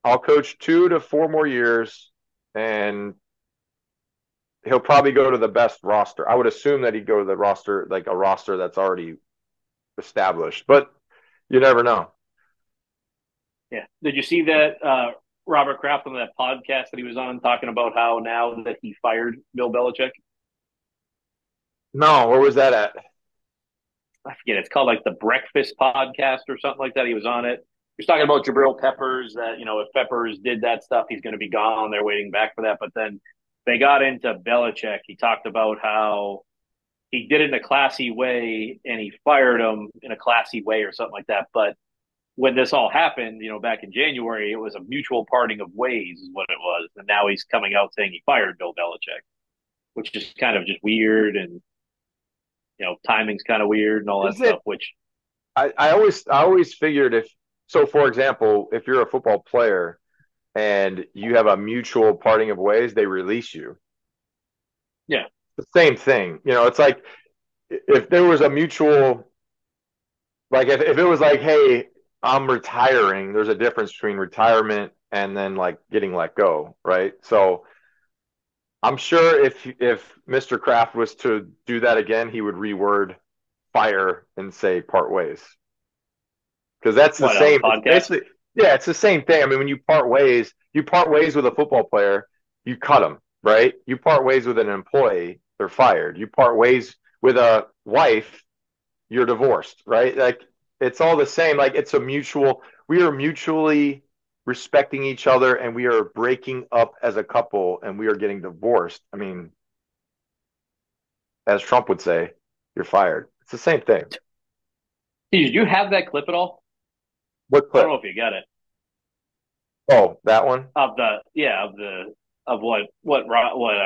I'll coach 2 to 4 more years, and he'll probably go to the best roster. I would assume that he'd go to the roster, like a roster that's already established, but you never know. Yeah. Did you see that Robert Kraft on that podcast that he was on talking about how now that he fired Bill Belichick? No, where was that at? I forget. It's called like the Breakfast Podcast or something like that. He was on it. He was talking about Jabril Peppers, that, if Peppers did that stuff, he's going to be gone. They're waiting back for that. But then they got into Belichick. He talked about how he did it in a classy way and he fired him in a classy way or something like that. But when this all happened, back in January, it was a mutual parting of ways is what it was. And now he's coming out saying he fired Bill Belichick, which is kind of just weird. And, timing's kind of weird and all that stuff, which I always figured for example, if you're a football player and you have a mutual parting of ways, they release you. Yeah. The same thing. It's like if there was a mutual, like if it was like, hey, I'm retiring, there's a difference between retirement and then like getting let go, right? So I'm sure if Mr. Kraft was to do that again, he would reword fire and say part ways. Because that's the same. It's the same thing. I mean, when you part ways with a football player, you cut them, right? You part ways with an employee, they're fired. You part ways with a wife, you're divorced, right? Like it's all the same. Like we are mutually respecting each other and we are breaking up as a couple and we are getting divorced. I mean, as Trump would say, you're fired. It's the same thing. Did you have that clip at all? What clip? I don't know if you got it. Oh, that one? Of what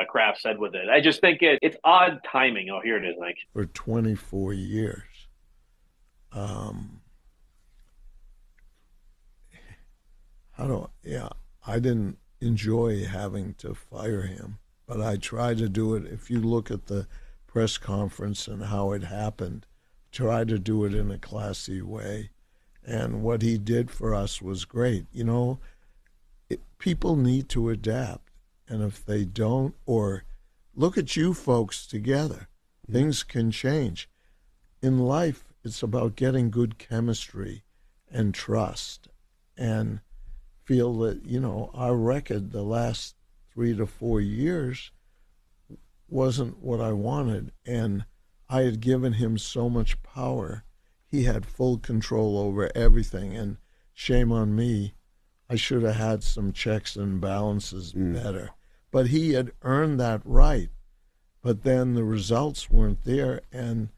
Kraft said with it. I just think it's odd timing. Oh, here it is. Like for 24 years. I didn't enjoy having to fire him, but I tried to do it. If you look at the press conference and how it happened, try to do it in a classy way. And what he did for us was great. People need to adapt. And if they don't, or look at you folks together, things can change. In life, it's about getting good chemistry and trust. And feel that, you know, our record the last 3 to 4 years wasn't what I wanted. And I had given him so much power. He had full control over everything. And shame on me. I should have had some checks and balances better. But he had earned that right. But then the results weren't there. And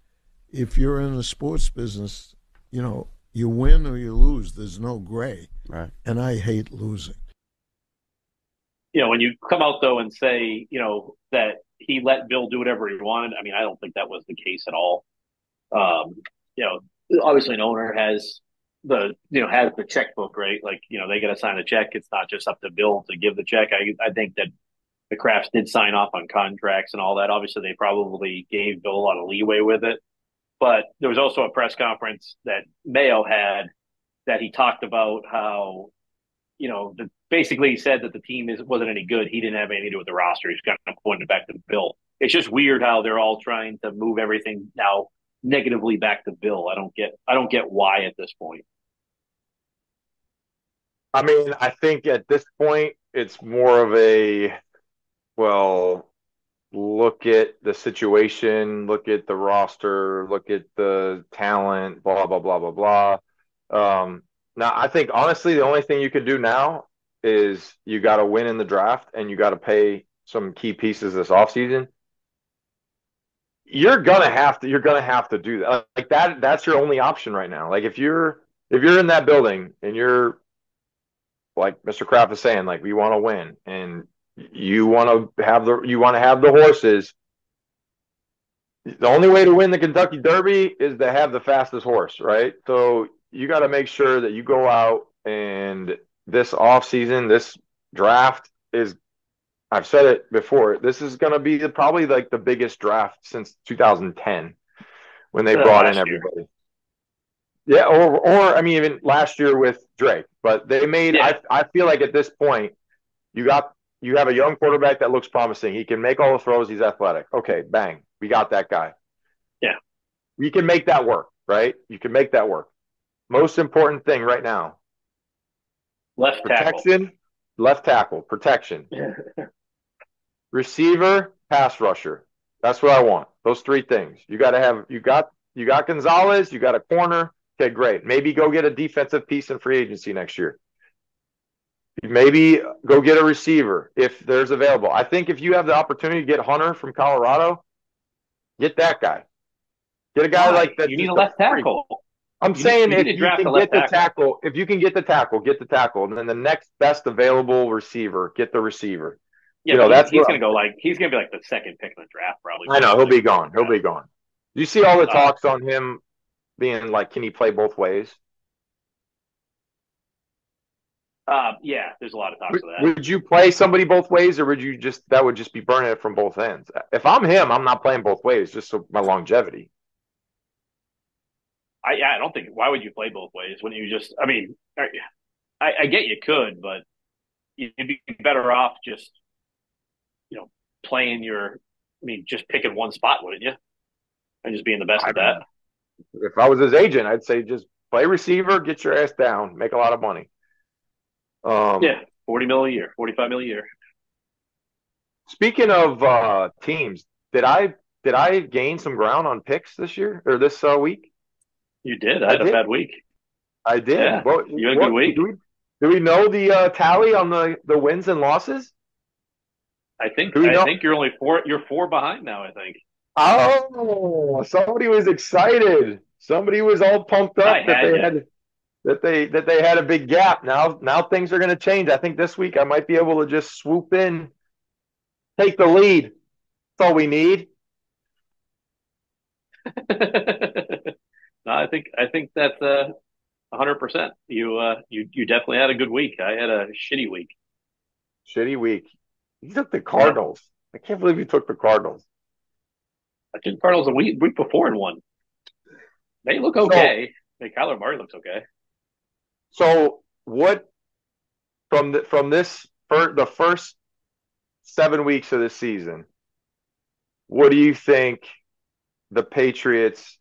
if you're in the sports business, you know, you win or you lose. There's no gray. Right. And I hate losing. You know, when you come out though and say, you know, that he let Bill do whatever he wanted, I mean, I don't think that was the case at all. You know, obviously an owner has has the checkbook, right? Like, you know, they got to sign a check. It's not just up to Bill to give the check. I think that the Crafts did sign off on contracts and all that. Obviously, they probably gave Bill a lot of leeway with it. But there was also a press conference that Mayo had that he talked about how, you know, basically he said that the team wasn't any good. He didn't have anything to do with the roster. He's kind of pointing it back to Bill. It's just weird how they're all trying to move everything now negatively back to Bill. I don't get why at this point. I mean, I think at this point it's more of a, well, look at the situation, look at the roster, look at the talent, blah, blah, blah, blah, blah. Now, I think, honestly, the only thing you can do now is you got to win in the draft and you got to pay some key pieces this offseason. You're gonna have to do that. Like that's your only option right now. Like if you're in that building and you're like Mr. Kraft is saying, like, we want to win and you want to have the horses. The only way to win the Kentucky Derby is to have the fastest horse, right? So you got to make sure that you go out and this offseason, this draft is, I've said it before, this is going to be probably like the biggest draft since 2010 when they brought in everybody. Yeah, or I mean, even last year with Drake. But they made, I feel like at this point, you have a young quarterback that looks promising. He can make all the throws. He's athletic. Okay, bang. We got that guy. Yeah. We can make that work, right? You can make that work. Most important thing right now. Left tackle, protection. Receiver, pass rusher. That's what I want. Those three things. You got to have, you got Gonzalez, you got a corner. Okay, great. Maybe go get a defensive piece in free agency next year. Maybe go get a receiver if there's available. I think if you have the opportunity to get Hunter from Colorado, get that guy. Get a guy like that. You need a left tackle. I'm saying if you can get the tackle, get the tackle. And then the next best available receiver, get the receiver. Yeah, you know, he's going to be like the second pick in the draft probably. I know, he'll be gone. He'll be gone. You see all the talks on him being like, can he play both ways? Yeah, there's a lot of talks of that. Would you play somebody both ways, or that would just be burning it from both ends? If I'm him, I'm not playing both ways, just so my longevity. I don't think. Why would you play both ways? Wouldn't you just? I mean, I get you could, but you'd be better off just, you know, playing just picking one spot, wouldn't you? And just being the best at that. If I was his agent, I'd say just play receiver, get your ass down, make a lot of money. Yeah, $40 million a year, $45 million a year. Speaking of teams, did I gain some ground on picks this year or this week? You did. I had a bad week. I did. Yeah, you had a good week. Do we know the tally on the wins and losses? I think you're only four. You're 4 behind now, I think. Oh, somebody was excited. Somebody was all pumped up that they had a big gap. Now things are going to change. I think this week I might be able to just swoop in, take the lead. That's all we need. No, I think that's 100%. You definitely had a good week. I had a shitty week. Shitty week. You took the Cardinals. I can't believe you took the Cardinals. I took the Cardinals a week before and won. They look okay. Kyler Murray looks okay. So what from the first 7 weeks of the season, what do you think the Patriots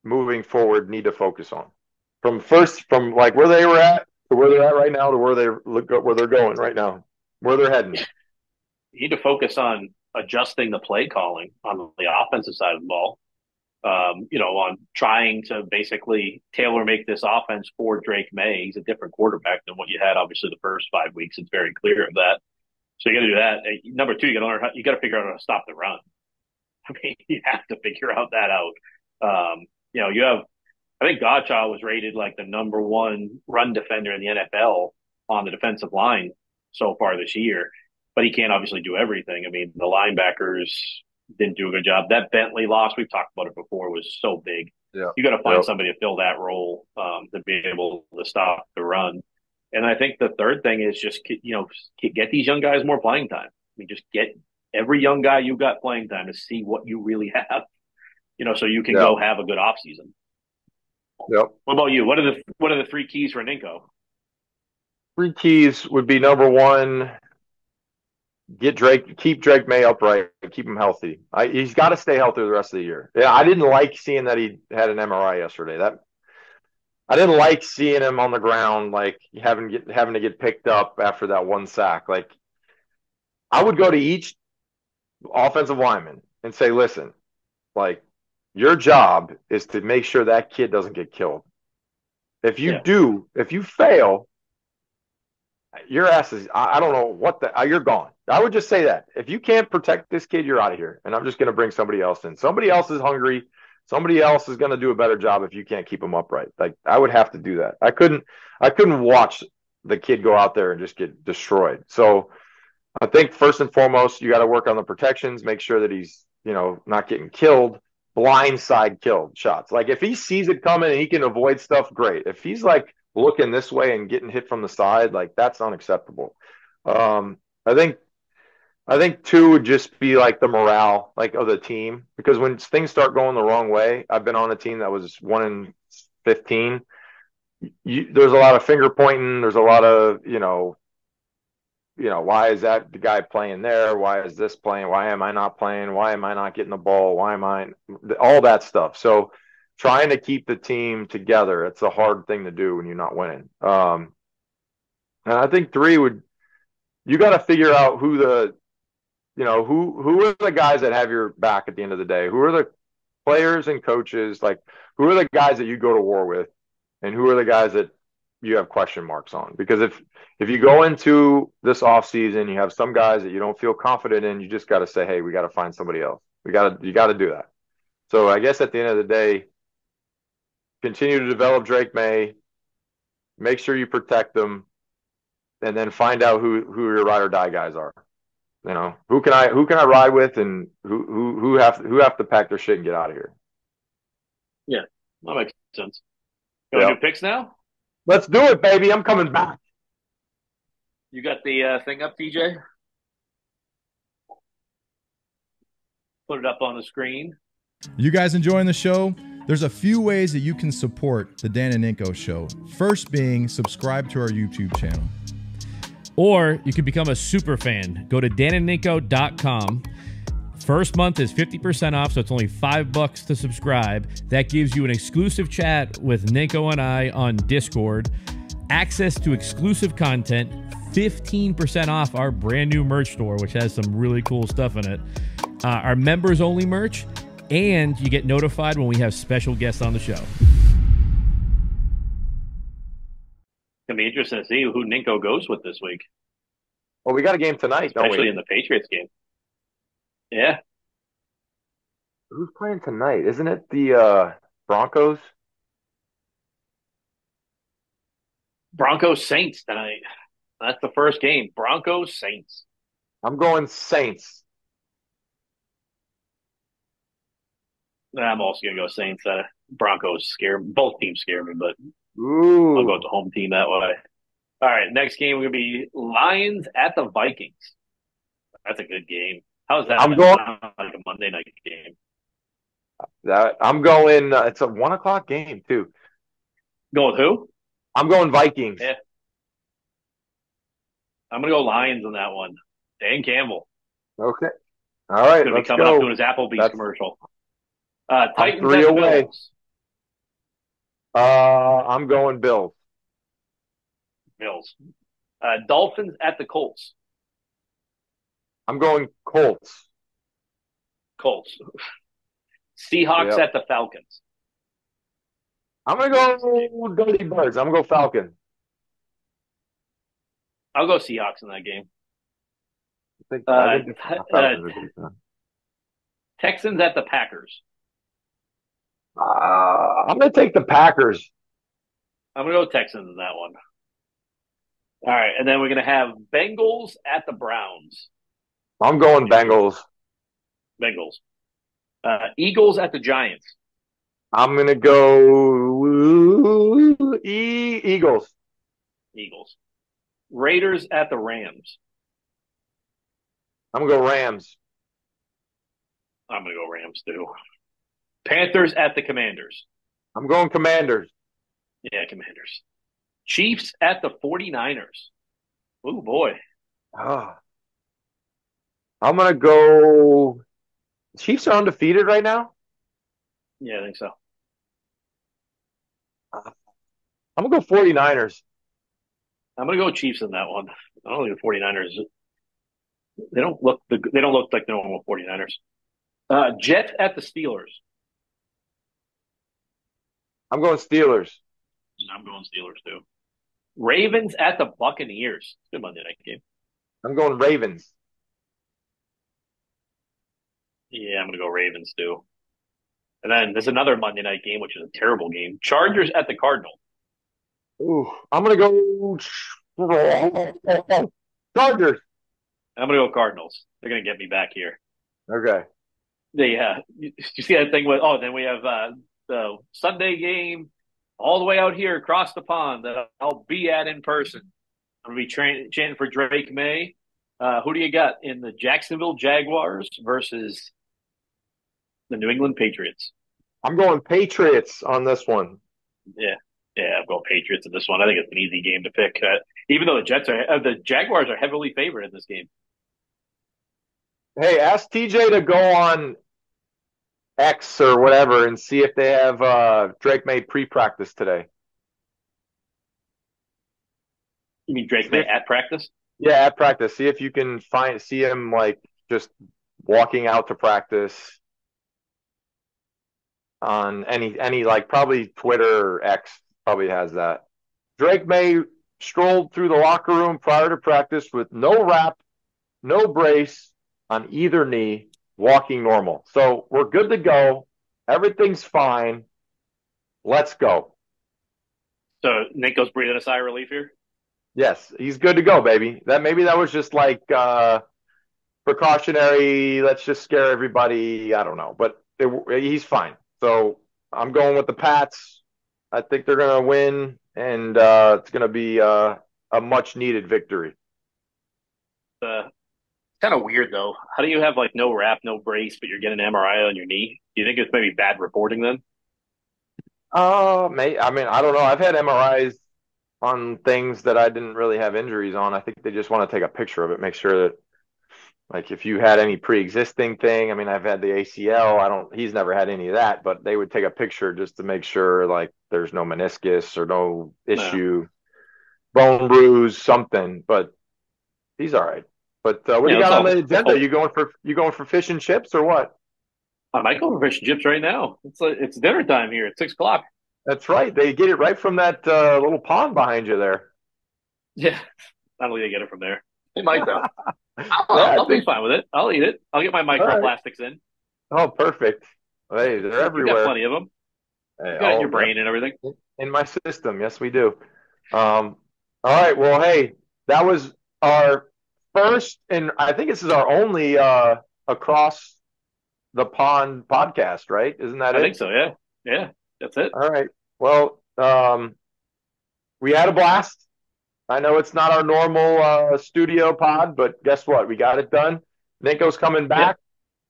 moving forward need to focus on? From like where they were at to where they're at right now, to where they're going right now, where they're heading. You need to focus on adjusting the play calling on the offensive side of the ball. On trying to basically tailor make this offense for Drake May. He's a different quarterback than what you had, obviously, the first 5 weeks. It's very clear of that. So you got to do that. Number two, you got to figure out how to stop the run. I mean, you have to figure that out. I think Gottschall was rated like the number one run defender in the NFL on the defensive line so far this year, but he can't obviously do everything. I mean, the linebackers didn't do a good job. That Bentley loss, we've talked about it before, was so big. Yeah. You got to find somebody to fill that role to be able to stop the run. And I think the third thing is just, get these young guys more playing time. I mean, just get every young guy you got playing time to see what you really have, so you can go have a good offseason. Yep. What about you? What are the three keys for Ninko? 3 keys would be, number one, keep Drake May upright, keep him healthy. He's got to stay healthy the rest of the year. Yeah, I didn't like seeing that he had an MRI yesterday. I didn't like seeing him on the ground, like having to get picked up after that one sack. Like, I would go to each offensive lineman and say, listen, like, your job is to make sure that kid doesn't get killed. If you fail, your ass is, I don't know you're gone. I would just say that. If you can't protect this kid, you're out of here. And I'm just going to bring somebody else in. Somebody else is hungry. Somebody else is going to do a better job if you can't keep him upright. Like, I would have to do that. I couldn't watch the kid go out there and just get destroyed. So I think first and foremost, you got to work on the protections, make sure that he's, not getting killed, blindside killed shots. Like, if he sees it coming and he can avoid stuff, great. If he's like looking this way and getting hit from the side, like, that's unacceptable. I think 2 would just be like the morale, like, of the team, because when things start going the wrong way, I've been on a team that was 1-15. There's a lot of finger pointing. There's a lot of, why is that the guy playing there? Why is this playing? Why am I not playing? Why am I not getting the ball? All that stuff. So trying to keep the team together, it's a hard thing to do when you're not winning. And I think 3 you got to figure out who are the guys that have your back at the end of the day? Who are the players and coaches? Like, who are the guys that you go to war with, and who are the guys that you have question marks on? Because if you go into this offseason, you have some guys that you don't feel confident in, you just got to say, hey, we got to find somebody else. You got to do that. So I guess at the end of the day, continue to develop Drake May, make sure you protect them, and then find out who your ride or die guys are. Who can I ride with, and who have to pack their shit and get out of here. Yeah, that makes sense. Going to do picks now? Let's do it, baby. I'm coming back. You got the thing up, DJ? Put it up on the screen. You guys enjoying the show? There's a few ways that you can support the Dan and Ninko Show. First being subscribe to our YouTube channel. Or you can become a super fan. Go to danandninko.com. First month is 50% off, so it's only $5 to subscribe. That gives you an exclusive chat with Ninko and I on Discord, access to exclusive content, 15% off our brand new merch store, which has some really cool stuff in it, our members only merch, and you get notified when we have special guests on the show. It's going to be interesting to see who Ninko goes with this week. Well, we got a game tonight, especially don't we? In the Patriots game. Yeah. Who's playing tonight? Isn't it the Broncos? Broncos Saints tonight. That's the first game. Broncos Saints. I'm going Saints. I'm also going to go Saints. Broncos scare me. Both teams scare me, but Ooh. I'll go with the home team that way. All right, next game, we're going to be Lions at the Vikings. That's a good game. How's that? I'm going like a Monday night game. I'm going. It's a 1:00 game too. Going with who? I'm going Vikings. Yeah. I'm going to go Lions on that one. Dan Campbell. Okay. All right. He's going to be coming up doing his Applebee's commercial. Titans 3 away. Bills. I'm going Bills. Bills. Dolphins at the Colts. I'm going Colts. Colts. Seahawks Yep. at the Falcons. I'm going to go Dirty Birds. I'm going to go Falcon. I'll go Seahawks in that game. I think Falcons are Texans at the Packers. I'm going to take the Packers. I'm going to go Texans in that one. All right, and then we're going to have Bengals at the Browns. I'm going Bengals. Bengals. Eagles at the Giants. I'm going to go Eagles. Eagles. Raiders at the Rams. I'm going to go Rams. I'm going to go Rams too. Panthers at the Commanders. I'm going Commanders. Yeah, Commanders. Chiefs at the 49ers. Oh, boy. I'm going to go. Chiefs are undefeated right now? Yeah, I think so. I'm going to go 49ers. I'm going to go Chiefs in that one. I don't think the 49ers. They don't look like the normal 49ers. Jets at the Steelers. I'm going Steelers. I'm going Steelers too. Ravens at the Buccaneers. Good Monday night game. I'm going Ravens. Yeah, I'm going to go Ravens too. And then there's another Monday night game, which is a terrible game. Chargers at the Cardinals. Ooh, I'm going to go Chargers. I'm going to go Cardinals. They're going to get me back here. Okay. You see that thing with, then we have the Sunday game all the way out here across the pond that I'll be at in person. I'm going to be chanting for Drake May. Who do you got in the Jacksonville Jaguars versus the New England Patriots? I'm going Patriots on this one. Yeah, I'm going Patriots in this one. I think it's an easy game to pick. Even though the Jaguars are heavily favored in this game. Hey, ask TJ to go on X or whatever and see if they have Drake May pre-practice today. You mean Drake May at practice? Yeah, at practice. See if you can see him like just walking out to practice on any like probably Twitter or X probably has that. Drake May strolled through the locker room prior to practice with no wrap, no brace on either knee, walking normal. So we're good to go. Everything's fine. Let's go. So Ninko's breathing a sigh of relief here? Yes, he's good to go, baby. Maybe that was just like precautionary, let's just scare everybody. I don't know. But he's fine. So I'm going with the Pats. I think they're going to win, and it's going to be a much-needed victory. Kind of weird, though. How do you have, like, no wrap, no brace, but you're getting an MRI on your knee? Do you think it's maybe bad reporting then? I mean, I don't know. I've had MRIs on things that I didn't really have injuries on. I think they just want to take a picture of it, make sure that, like, if you had any pre-existing thing. I mean, I've had the ACL. He's never had any of that, but they would take a picture just to make sure, like, there's no meniscus or no issue, bone bruise, something. But he's all right. But what do you got on the agenda? You going for fish and chips or what? I might go for fish and chips right now. It's dinner time here at 6 o'clock. That's right. They get it right from that little pond behind you there. Yeah, I don't think they get it from there. They might though. I'll be fine with it. I'll eat it. I'll get my microplastics in. Oh, perfect. Hey, they're everywhere. You got plenty of them. Hey, you got in your brain and everything. In my system, yes, we do. All right. Well, hey, that was our first, and I think this is our only across the pond podcast, right? Isn't that it? I think so. Yeah, that's it. All right. Well, we had a blast. I know it's not our normal studio pod, but guess what? We got it done. Ninko's coming back.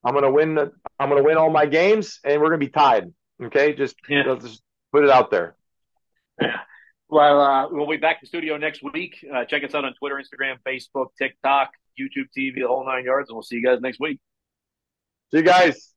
Yeah. I'm gonna win all my games, and we're gonna be tied. Okay, just put it out there. Yeah. Well, we'll be back in the studio next week. Check us out on Twitter, Instagram, Facebook, TikTok, YouTube TV, the whole 9 yards, and we'll see you guys next week. See you guys.